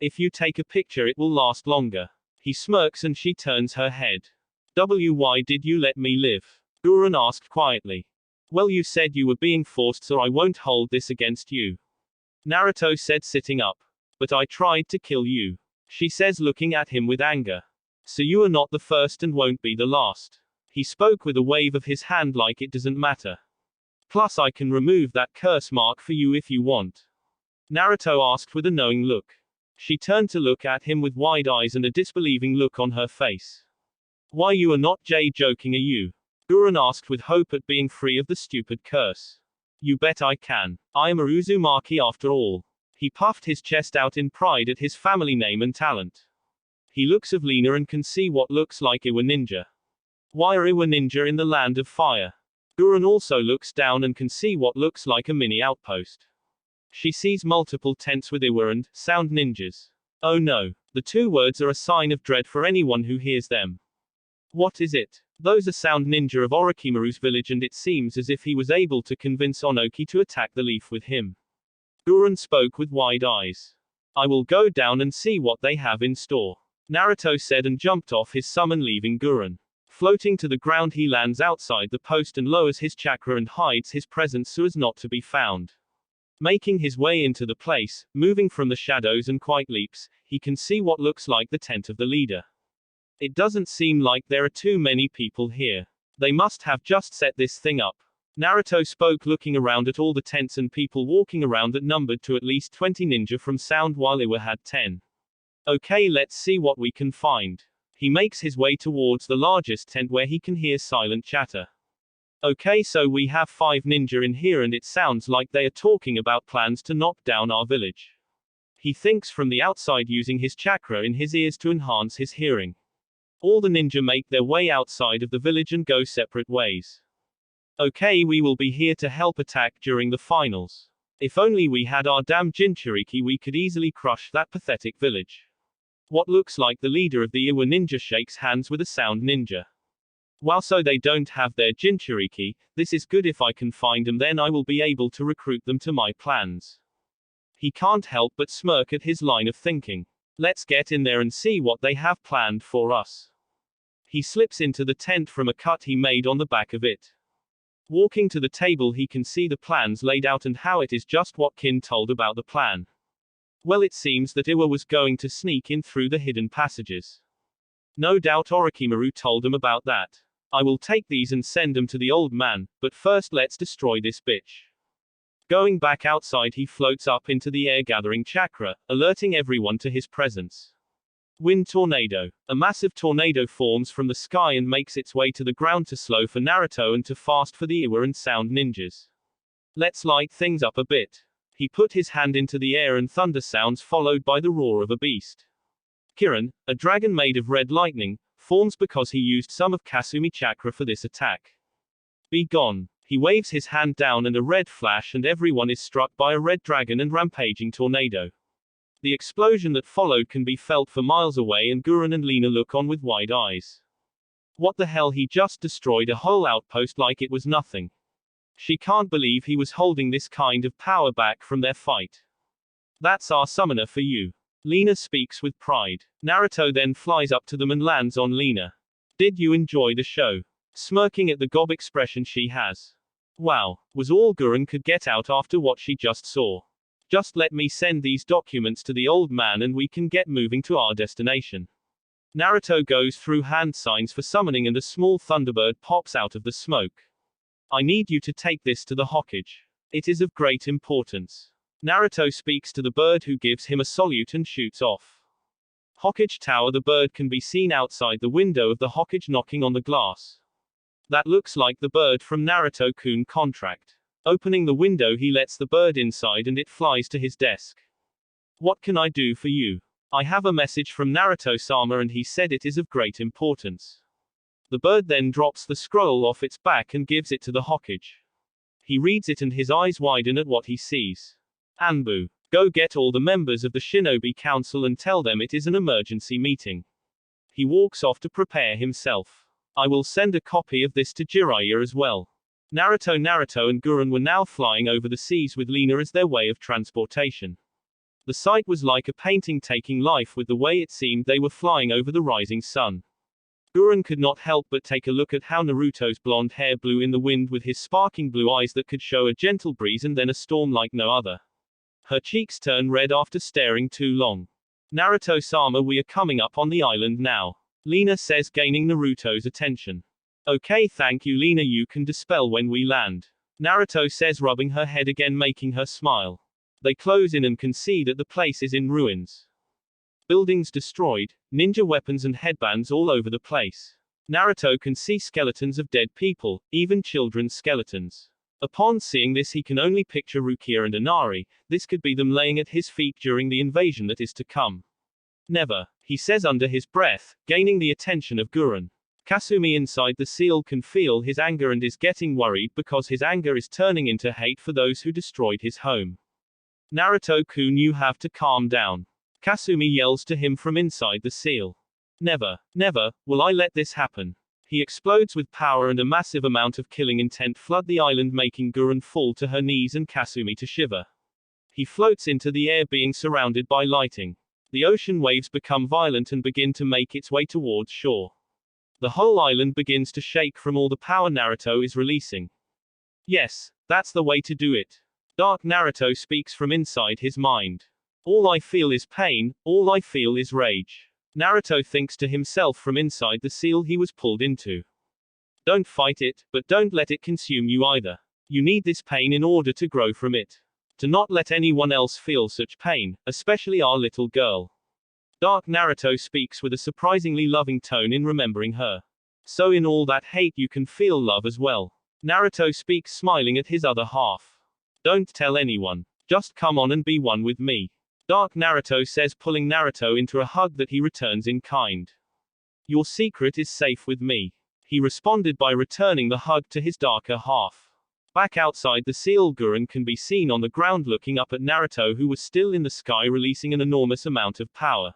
If you take a picture it will last longer. He smirks and she turns her head. Why did you let me live? Gurren asked quietly. Well, you said you were being forced, so I won't hold this against you. Naruto said, sitting up. But I tried to kill you. She says, looking at him with anger. So you are not the first and won't be the last. He spoke with a wave of his hand like it doesn't matter. Plus I can remove that curse mark for you if you want. Naruto asked with a knowing look. She turned to look at him with wide eyes and a disbelieving look on her face. Why you are not joking, are you? Gurren asked with hope at being free of the stupid curse. You bet I can. I am a Uzumaki after all. He puffed his chest out in pride at his family name and talent. He looks of Lina and can see what looks like Iwa Ninja. Why are Iwa Ninja in the land of fire? Gurren also looks down and can see what looks like a mini outpost. She sees multiple tents with Iwa and sound ninjas. Oh no. The two words are a sign of dread for anyone who hears them. What is it? Those are sound ninja of Orochimaru's village, and it seems as if he was able to convince Onoki to attack the leaf with him. Gurren spoke with wide eyes. I will go down and see what they have in store. Naruto said and jumped off his summon, leaving Gurren. Floating to the ground, he lands outside the post and lowers his chakra and hides his presence so as not to be found. Making his way into the place, moving from the shadows and quiet leaps, he can see what looks like the tent of the leader. It doesn't seem like there are too many people here. They must have just set this thing up. Naruto spoke, looking around at all the tents and people walking around that numbered to at least 20 ninja from sound, while Iwa had 10. Okay, let's see what we can find. He makes his way towards the largest tent where he can hear silent chatter. Okay, so we have 5 ninja in here and it sounds like they are talking about plans to knock down our village. He thinks from the outside, using his chakra in his ears to enhance his hearing. All the ninja make their way outside of the village and go separate ways. Okay, we will be here to help attack during the finals. If only we had our damn Jinchuriki, we could easily crush that pathetic village. What looks like the leader of the Iwa ninja shakes hands with a sound ninja. Wow, so they don't have their Jinchuriki. This is good. If I can find them, then I will be able to recruit them to my plans. He can't help but smirk at his line of thinking. Let's get in there and see what they have planned for us. He slips into the tent from a cut he made on the back of it. Walking to the table, he can see the plans laid out and how it is just what Kin told about the plan. Well, it seems that Iwa was going to sneak in through the hidden passages. No doubt Orochimaru told him about that. I will take these and send them to the old man, but first let's destroy this bitch. Going back outside, he floats up into the air, gathering chakra, alerting everyone to his presence. Wind tornado. A massive tornado forms from the sky and makes its way to the ground, to slow for Naruto and to fast for the Iwa and sound ninjas. Let's light things up a bit. He put his hand into the air and thunder sounds, followed by the roar of a beast. Kirin, a dragon made of red lightning, forms because he used some of Kasumi chakra for this attack. Be gone. He waves his hand down and a red flash, and everyone is struck by a red dragon and rampaging tornado. The explosion that followed can be felt for miles away, and Gurren and Lina look on with wide eyes. What the hell, he just destroyed a whole outpost like it was nothing. She can't believe he was holding this kind of power back from their fight. That's our summoner for you. Lina speaks with pride. Naruto then flies up to them and lands on Lina. Did you enjoy the show? Smirking at the gob expression she has. Wow, was all Gurren could get out after what she just saw. Just let me send these documents to the old man and we can get moving to our destination. Naruto goes through hand signs for summoning and a small thunderbird pops out of the smoke. I need you to take this to the Hokage. It is of great importance. Naruto speaks to the bird, who gives him a salute and shoots off. Hokage Tower. The bird can be seen outside the window of the Hokage, knocking on the glass. That looks like the bird from Naruto-kun contract. Opening the window, he lets the bird inside and it flies to his desk. What can I do for you? I have a message from Naruto-sama and he said it is of great importance. The bird then drops the scroll off its back and gives it to the Hokage. He reads it and his eyes widen at what he sees. Anbu, go get all the members of the Shinobi Council and tell them it is an emergency meeting. He walks off to prepare himself. I will send a copy of this to Jiraiya as well. Naruto and Gurren were now flying over the seas with Lina as their way of transportation. The sight was like a painting taking life with the way it seemed they were flying over the rising sun. Gurren could not help but take a look at how Naruto's blonde hair blew in the wind with his sparkling blue eyes that could show a gentle breeze and then a storm like no other. Her cheeks turn red after staring too long. Naruto-sama, we are coming up on the island now. Lina says, gaining Naruto's attention. Okay, thank you, Lena, you can dispel when we land. Naruto says, rubbing her head again, making her smile. They close in and can see that the place is in ruins. Buildings destroyed, ninja weapons and headbands all over the place. Naruto can see skeletons of dead people, even children's skeletons. Upon seeing this, he can only picture Rukia and Inari. This could be them laying at his feet during the invasion that is to come. Never, he says under his breath, gaining the attention of Gurren. Kasumi inside the seal can feel his anger and is getting worried because his anger is turning into hate for those who destroyed his home. Naruto-kun, you have to calm down. Kasumi yells to him from inside the seal. Never, never, will I let this happen. He explodes with power and a massive amount of killing intent flood the island, making Gurren fall to her knees and Kasumi to shiver. He floats into the air, being surrounded by lighting. The ocean waves become violent and begin to make its way towards shore. The whole island begins to shake from all the power Naruto is releasing. Yes, that's the way to do it. Dark Naruto speaks from inside his mind. All I feel is pain, all I feel is rage. Naruto thinks to himself from inside the seal he was pulled into. Don't fight it, but don't let it consume you either. You need this pain in order to grow from it. Do not let anyone else feel such pain, especially our little girl. Dark Naruto speaks with a surprisingly loving tone in remembering her. So in all that hate you can feel love as well. Naruto speaks smiling at his other half. Don't tell anyone. Just come on and be one with me. Dark Naruto says, pulling Naruto into a hug that he returns in kind. Your secret is safe with me. He responded by returning the hug to his darker half. Back outside the seal, Gurren can be seen on the ground looking up at Naruto, who was still in the sky releasing an enormous amount of power.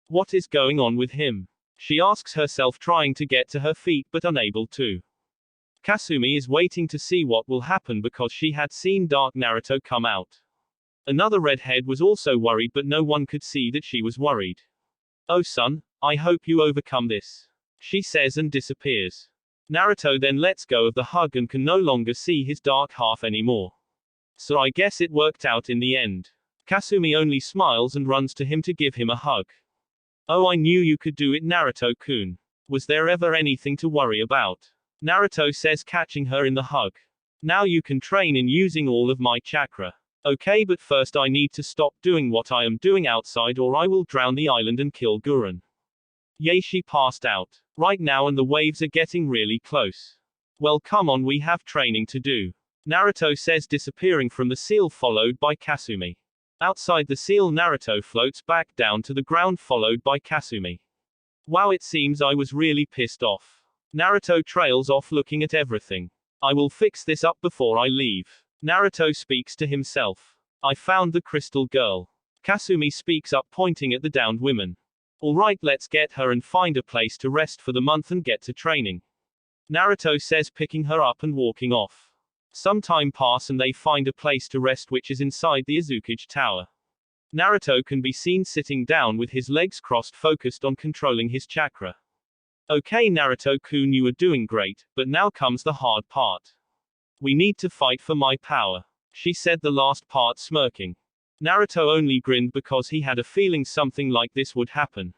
What is going on with him? She asks herself, trying to get to her feet but unable to. Kasumi is waiting to see what will happen because she had seen Dark Naruto come out. Another redhead was also worried, but no one could see that she was worried. Oh son, I hope you overcome this, she says and disappears. Naruto then lets go of the hug and can no longer see his dark half anymore. So I guess it worked out in the end. Kasumi only smiles and runs to him to give him a hug. Oh, I knew you could do it, Naruto-kun. Was there ever anything to worry about? Naruto says, catching her in the hug. Now you can train in using all of my chakra. Okay, but first I need to stop doing what I am doing outside or I will drown the island and kill Gurren. Yay, she passed out. Right now and the waves are getting really close. Well, come on, we have training to do. Naruto says, disappearing from the seal, followed by Kasumi. Outside the seal, Naruto floats back down to the ground, followed by Kasumi. Wow, it seems I was really pissed off. Naruto trails off looking at everything. I will fix this up before I leave. Naruto speaks to himself. I found the crystal girl. Kasumi speaks up, pointing at the downed women. Alright, let's get her and find a place to rest for the month and get to training. Naruto says, picking her up and walking off. Some time pass and they find a place to rest, which is inside the Azukuji Tower. Naruto can be seen sitting down with his legs crossed, focused on controlling his chakra. Okay, Naruto-kun, you are doing great, but now comes the hard part. We need to fight for my power, she said, the last part smirking. Naruto only grinned because he had a feeling something like this would happen.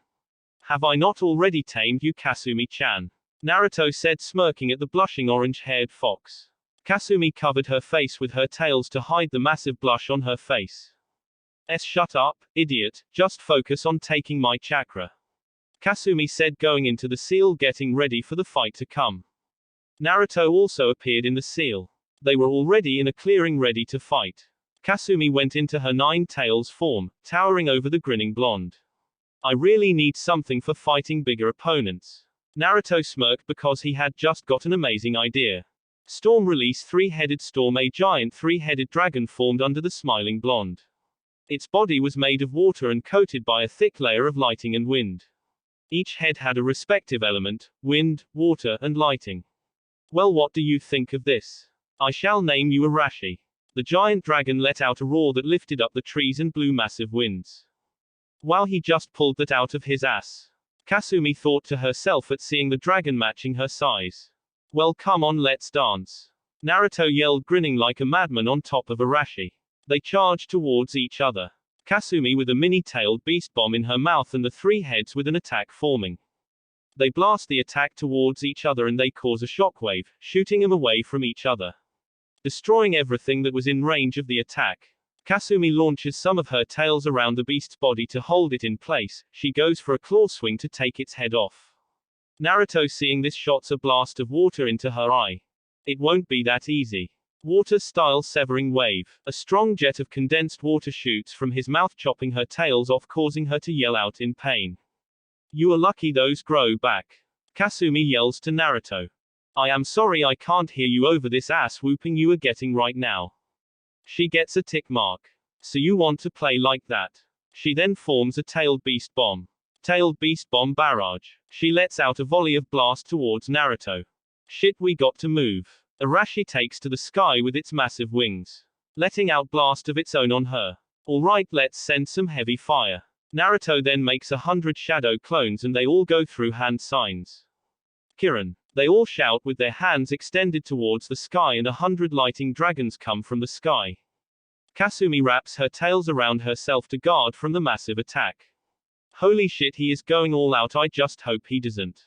Have I not already tamed you, Kasumi-chan? Naruto said, smirking at the blushing orange-haired fox. Kasumi covered her face with her tails to hide the massive blush on her face. Shut up, idiot, just focus on taking my chakra. Kasumi said, going into the seal, getting ready for the fight to come. Naruto also appeared in the seal. They were already in a clearing ready to fight. Kasumi went into her nine tails form, towering over the grinning blonde. I really need something for fighting bigger opponents. Naruto smirked because he had just got an amazing idea. Storm release three-headed storm. A giant three-headed dragon formed under the smiling blonde. Its body was made of water and coated by a thick layer of lighting and wind. Each head had a respective element: wind, water, and lighting. Well, what do you think of this? I shall name you Arashi. The giant dragon let out a roar that lifted up the trees and blew massive winds. Wow, he just pulled that out of his ass. Kasumi thought to herself at seeing the dragon matching her size. Well, come on, let's dance. Naruto yelled, grinning like a madman on top of Arashi. They charged towards each other. Kasumi with a mini-tailed beast bomb in her mouth and the three heads with an attack forming. They blast the attack towards each other and they cause a shockwave, shooting them away from each other, destroying everything that was in range of the attack. Kasumi launches some of her tails around the beast's body to hold it in place. She goes for a claw swing to take its head off. Naruto, seeing this, shots a blast of water into her eye. It won't be that easy. Water-style severing wave. A strong jet of condensed water shoots from his mouth, chopping her tails off, causing her to yell out in pain. You are lucky those grow back. Kasumi yells to Naruto. I am sorry I can't hear you over this ass whooping you are getting right now. She gets a tick mark. So you want to play like that. She then forms a tailed beast bomb. Tailed beast bomb barrage. She lets out a volley of blast towards Naruto. Shit, we got to move. Arashi takes to the sky with its massive wings, letting out blast of its own on her. Alright, let's send some heavy fire. Naruto then makes 100 shadow clones and they all go through hand signs. Kirin. They all shout with their hands extended towards the sky and 100 lighting dragons come from the sky. Kasumi wraps her tails around herself to guard from the massive attack. Holy shit, he is going all out, I just hope he doesn't.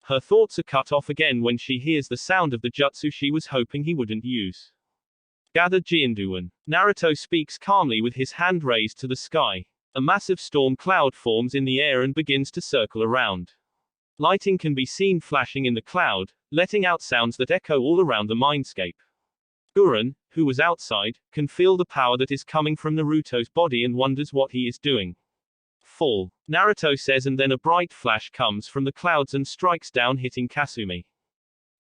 Her thoughts are cut off again when she hears the sound of the jutsu she was hoping he wouldn't use. Gather Jianduan. Naruto speaks calmly with his hand raised to the sky. A massive storm cloud forms in the air and begins to circle around. Lighting can be seen flashing in the cloud, letting out sounds that echo all around the mindscape. Gurren, who was outside, can feel the power that is coming from Naruto's body and wonders what he is doing. Fall. Naruto says, and then a bright flash comes from the clouds and strikes down, hitting Kasumi.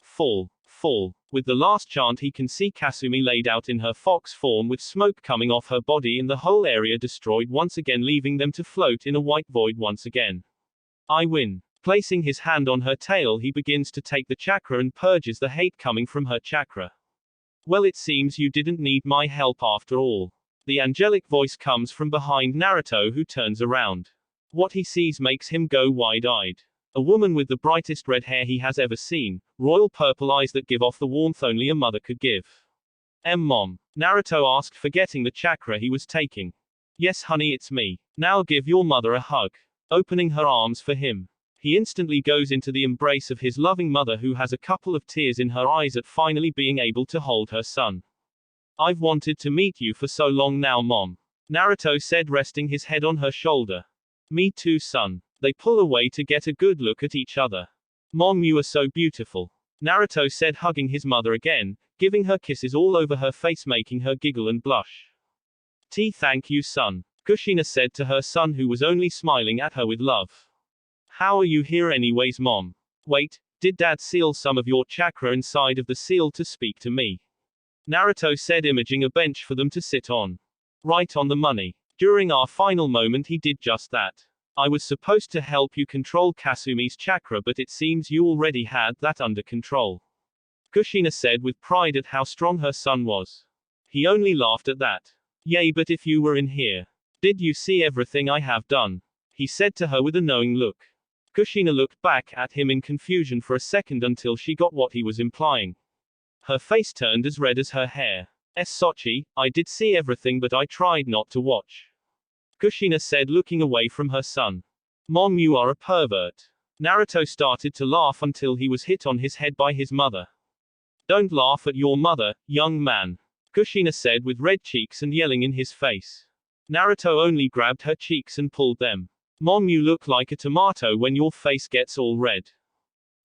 Fall. Fall. With the last chant he can see Kasumi laid out in her fox form with smoke coming off her body and the whole area destroyed once again, leaving them to float in a white void once again. I win. Placing his hand on her tail, he begins to take the chakra and purges the hate coming from her chakra. Well, it seems you didn't need my help after all. The angelic voice comes from behind Naruto, who turns around. What he sees makes him go wide-eyed. A woman with the brightest red hair he has ever seen, royal purple eyes that give off the warmth only a mother could give. Mom. Naruto asked, forgetting the chakra he was taking. Yes honey, it's me. Now give your mother a hug. Opening her arms for him. He instantly goes into the embrace of his loving mother, who has a couple of tears in her eyes at finally being able to hold her son. I've wanted to meet you for so long now, Mom. Naruto said, resting his head on her shoulder. Me too, son. They pull away to get a good look at each other. Mom, you are so beautiful. Naruto said, hugging his mother again, giving her kisses all over her face, making her giggle and blush. Thank you, son. Kushina said to her son, who was only smiling at her with love. How are you here anyways, Mom? Wait, did Dad seal some of your chakra inside of the seal to speak to me? Naruto said, imaging a bench for them to sit on. Right on the money. During our final moment he did just that. I was supposed to help you control Kasumi's chakra, but it seems you already had that under control. Kushina said with pride at how strong her son was. He only laughed at that. Yay, but if you were in here. Did you see everything I have done? He said to her with a knowing look. Kushina looked back at him in confusion for a second until she got what he was implying. Her face turned as red as her hair. Sochi, I did see everything, but I tried not to watch. Kushina said, looking away from her son. Mom, you are a pervert. Naruto started to laugh until he was hit on his head by his mother. Don't laugh at your mother, young man. Kushina said with red cheeks and yelling in his face. Naruto only grabbed her cheeks and pulled them. Mom, you look like a tomato when your face gets all red.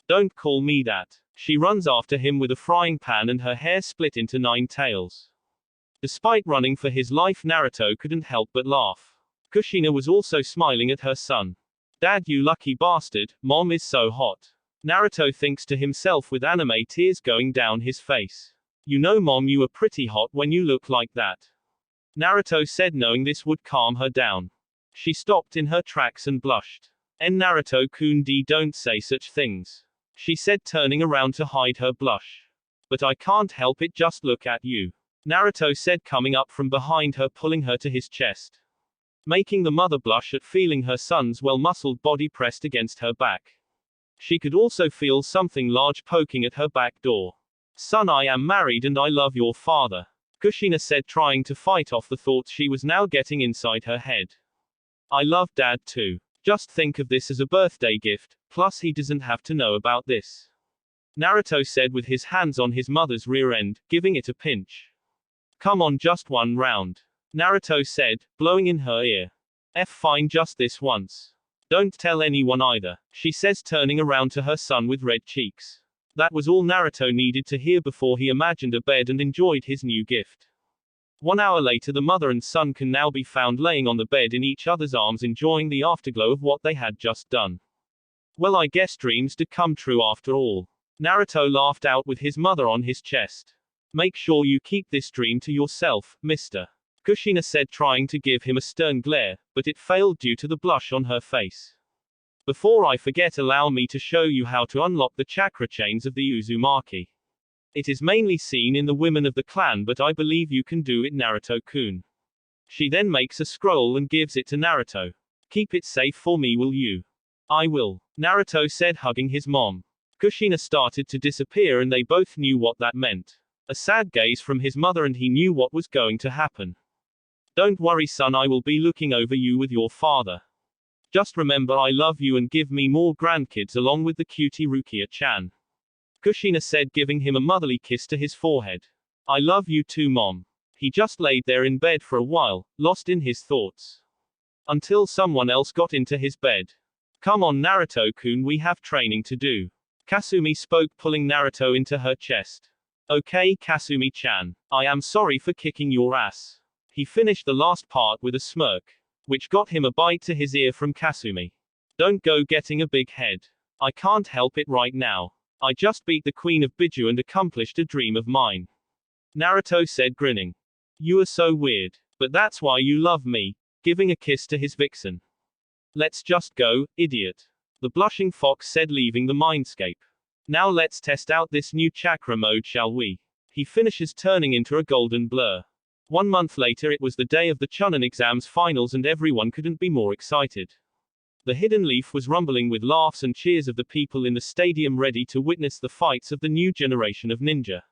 Don't call me that. She runs after him with a frying pan and her hair split into 9 tails. Despite running for his life, Naruto couldn't help but laugh. Kushina was also smiling at her son. Dad, you lucky bastard, Mom is so hot. Naruto thinks to himself with anime tears going down his face. You know, Mom, you are pretty hot when you look like that. Naruto said, knowing this would calm her down. She stopped in her tracks and blushed. Naruto-kun, don't say such things. She said, turning around to hide her blush. But I can't help it, just look at you. Naruto said, coming up from behind her, pulling her to his chest. Making the mother blush at feeling her son's well-muscled body pressed against her back. She could also feel something large poking at her back door. Son, I am married and I love your father. Kushina said, trying to fight off the thoughts she was now getting inside her head. I love Dad too. Just think of this as a birthday gift, Plus he doesn't have to know about this. Naruto said with his hands on his mother's rear end, giving it a pinch. Come on, just one round. Naruto said, blowing in her ear. Fine, just this once. Don't tell anyone either, she says, turning around to her son with red cheeks. That was all Naruto needed to hear before he imagined a bed and enjoyed his new gift. 1 hour later, the mother and son can now be found laying on the bed in each other's arms, enjoying the afterglow of what they had just done. Well, I guess dreams do come true after all. Naruto laughed out with his mother on his chest. Make sure you keep this dream to yourself, mister. Kushina said, trying to give him a stern glare, but it failed due to the blush on her face. Before I forget, allow me to show you how to unlock the chakra chains of the Uzumaki. It is mainly seen in the women of the clan, but I believe you can do it, Naruto-kun. She then makes a scroll and gives it to Naruto. Keep it safe for me, will you? I will, Naruto said, hugging his mom. Kushina started to disappear and they both knew what that meant. A sad gaze from his mother and he knew what was going to happen. Don't worry, son, I will be looking over you with your father. Just remember, I love you and give me more grandkids along with the cutie Rukia-chan. Kushina said, giving him a motherly kiss to his forehead. I love you too, mom. He just laid there in bed for a while, lost in his thoughts. Until someone else got into his bed. Come on, Naruto-kun, we have training to do. Kasumi spoke, pulling Naruto into her chest. Okay, Kasumi-chan. I am sorry for kicking your ass. He finished the last part with a smirk, which got him a bite to his ear from Kasumi. Don't go getting a big head. I can't help it right now. I just beat the Queen of Biju and accomplished a dream of mine. Naruto said, grinning. You are so weird. But that's why you love me, giving a kiss to his vixen. Let's just go, idiot. The blushing fox said, leaving the mindscape. Now let's test out this new chakra mode, shall we? He finishes, turning into a golden blur. 1 month later, it was the day of the Chunin exams finals and everyone couldn't be more excited. The Hidden Leaf was rumbling with laughs and cheers of the people in the stadium ready to witness the fights of the new generation of ninja.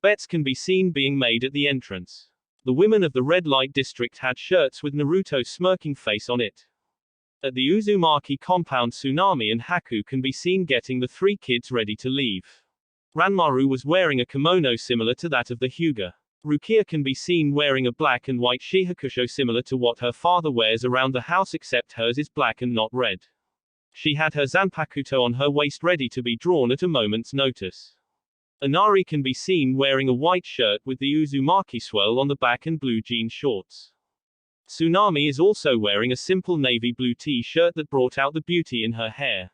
Bets can be seen being made at the entrance. The women of the red light district had shirts with Naruto's smirking face on it. At the Uzumaki compound, Tsunami and Haku can be seen getting the 3 kids ready to leave. Ranmaru was wearing a kimono similar to that of the Hyuga. Rukia can be seen wearing a black and white shihakusho similar to what her father wears around the house, except hers is black and not red. She had her zanpakuto on her waist ready to be drawn at a moment's notice. Inari can be seen wearing a white shirt with the Uzumaki swirl on the back and blue jean shorts. Tsunami is also wearing a simple navy blue t-shirt that brought out the beauty in her hair.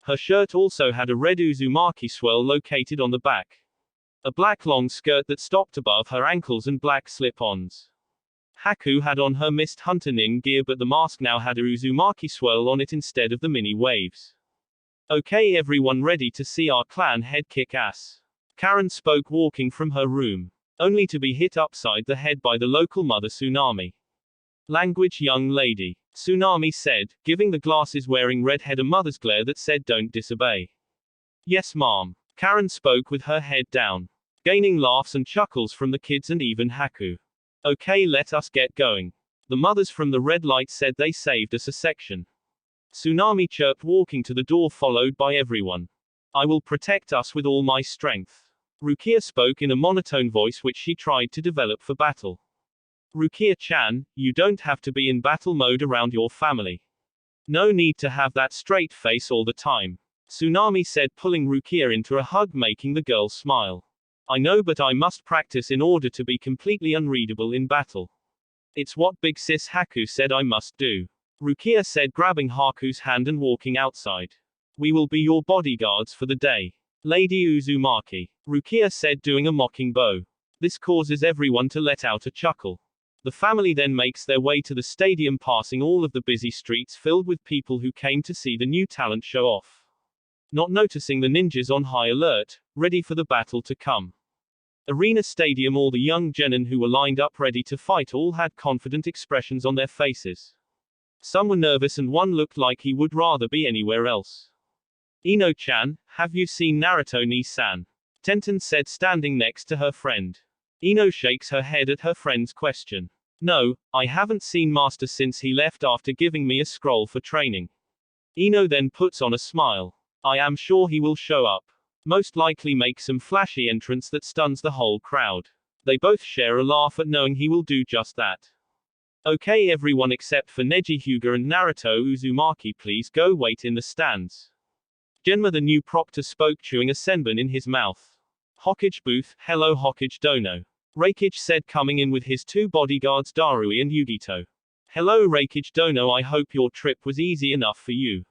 Her shirt also had a red Uzumaki swirl located on the back. A black long skirt that stopped above her ankles and black slip-ons. Haku had on her Mist Hunter Nin gear, but the mask now had a Uzumaki swirl on it instead of the mini waves. Okay, everyone ready to see our clan head kick ass? Karen spoke, walking from her room, only to be hit upside the head by the local mother Tsunami. Language, young lady, Tsunami said, giving the glasses-wearing redhead a mother's glare that said, don't disobey. Yes, ma'am. Karen spoke with her head down, gaining laughs and chuckles from the kids and even Haku. Okay, let us get going. The mothers from the red light said they saved us a section. Tsunami chirped, walking to the door followed by everyone. I will protect us with all my strength. Rukia spoke in a monotone voice which she tried to develop for battle. Rukia-chan, you don't have to be in battle mode around your family. No need to have that straight face all the time. Tsunami said, pulling Rukia into a hug, making the girl smile. I know, but I must practice in order to be completely unreadable in battle. It's what big sis Haku said I must do. Rukia said, grabbing Haku's hand and walking outside. We will be your bodyguards for the day. Lady Uzumaki. Rukia said, doing a mocking bow. This causes everyone to let out a chuckle. The family then makes their way to the stadium, passing all of the busy streets filled with people who came to see the new talent show off. Not noticing the ninjas on high alert, ready for the battle to come. Arena Stadium, all the young genin who were lined up ready to fight all had confident expressions on their faces. Some were nervous and one looked like he would rather be anywhere else. Ino-chan, have you seen Naruto-ni-san? Tenten said, standing next to her friend. Ino shakes her head at her friend's question. No, I haven't seen Master since he left after giving me a scroll for training. Ino then puts on a smile. I am sure he will show up. Most likely make some flashy entrance that stuns the whole crowd. They both share a laugh at knowing he will do just that. Okay, everyone except for Neji, Hyuga and Naruto Uzumaki, please go wait in the stands. Genma, the new proctor, spoke, chewing a senbon in his mouth. Hokage booth, hello Hokage Dono. Reikage said, coming in with his two bodyguards Darui and Yugito. Hello Reikage Dono, I hope your trip was easy enough for you.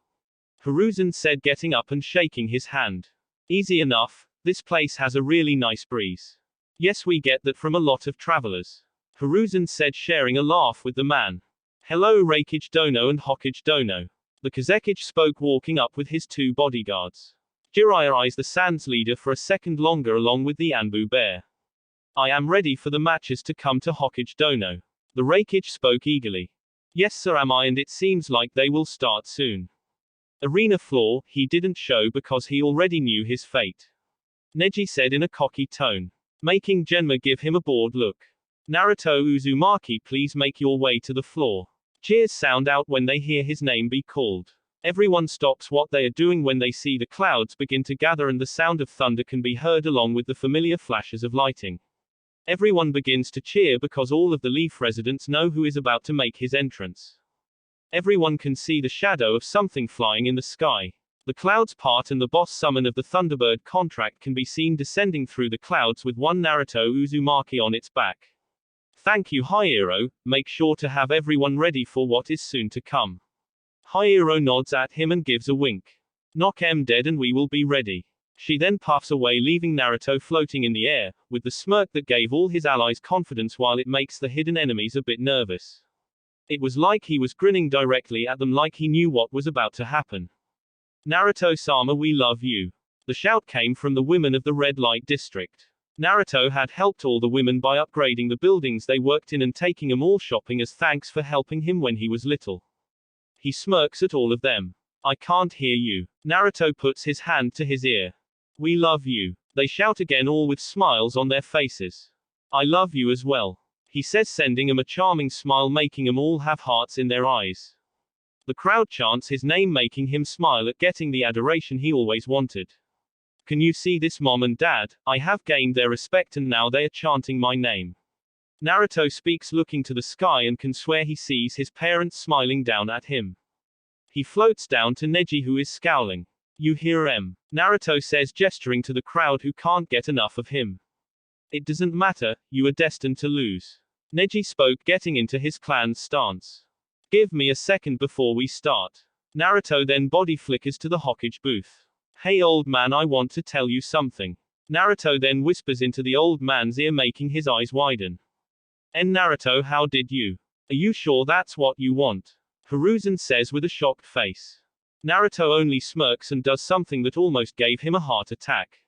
Hiruzen said, getting up and shaking his hand. Easy enough, this place has a really nice breeze. Yes, we get that from a lot of travelers. Hiruzen said, sharing a laugh with the man. Hello Reikage Dono and Hokage Dono. The Kazekage spoke, walking up with his two bodyguards. Jiraiya eyes the Sans leader for a second longer along with the Anbu bear. I am ready for the matches to come to Hokage Dono. The Reikage spoke eagerly. Yes sir, am I, and it seems like they will start soon. Arena floor, he didn't show because he already knew his fate. Neji said in a cocky tone, making Genma give him a bored look. Naruto Uzumaki, please make your way to the floor. Cheers sound out when they hear his name be called. Everyone stops what they are doing when they see the clouds begin to gather and the sound of thunder can be heard along with the familiar flashes of lighting. Everyone begins to cheer because all of the Leaf residents know who is about to make his entrance. Everyone can see the shadow of something flying in the sky. The clouds part and the boss summon of the Thunderbird contract can be seen descending through the clouds with one Naruto Uzumaki on its back. Thank you Hiro, make sure to have everyone ready for what is soon to come. Hiro nods at him and gives a wink. Knock em dead and we will be ready. She then puffs away, leaving Naruto floating in the air, with the smirk that gave all his allies confidence while it makes the hidden enemies a bit nervous. It was like he was grinning directly at them, like he knew what was about to happen. Naruto-sama, we love you. The shout came from the women of the red light district. Naruto had helped all the women by upgrading the buildings they worked in and taking them all shopping as thanks for helping him when he was little. He smirks at all of them. I can't hear you. Naruto puts his hand to his ear. We love you. They shout again, all with smiles on their faces. I love you as well. He says, sending him a charming smile, making them all have hearts in their eyes. The crowd chants his name, making him smile at getting the adoration he always wanted. Can you see this, mom and dad? I have gained their respect and now they are chanting my name. Naruto speaks, looking to the sky, and can swear he sees his parents smiling down at him. He floats down to Neji, who is scowling. You hear em? Naruto says, gesturing to the crowd who can't get enough of him. It doesn't matter, you are destined to lose. Neji spoke, getting into his clan's stance. Give me a second before we start. Naruto then body flickers to the Hokage booth. Hey old man, I want to tell you something. Naruto then whispers into the old man's ear, making his eyes widen. And Naruto, how did you? Are you sure that's what you want? Hiruzen says with a shocked face. Naruto only smirks and does something that almost gave him a heart attack.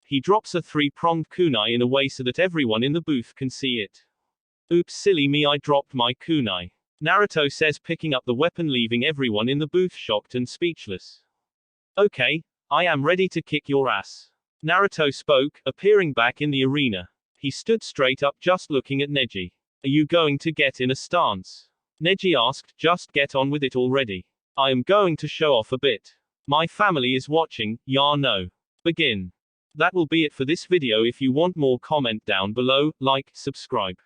He drops a three-pronged kunai in a way so that everyone in the booth can see it. Oops, silly me, I dropped my kunai. Naruto says, picking up the weapon, leaving everyone in the booth shocked and speechless. Okay, I am ready to kick your ass. Naruto spoke, appearing back in the arena. He stood straight up, just looking at Neji. Are you going to get in a stance? Neji asked, just get on with it already. I am going to show off a bit. My family is watching, ya know. Begin. That will be it for this video. If you want more, comment down below, like, subscribe.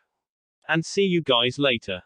And see you guys later.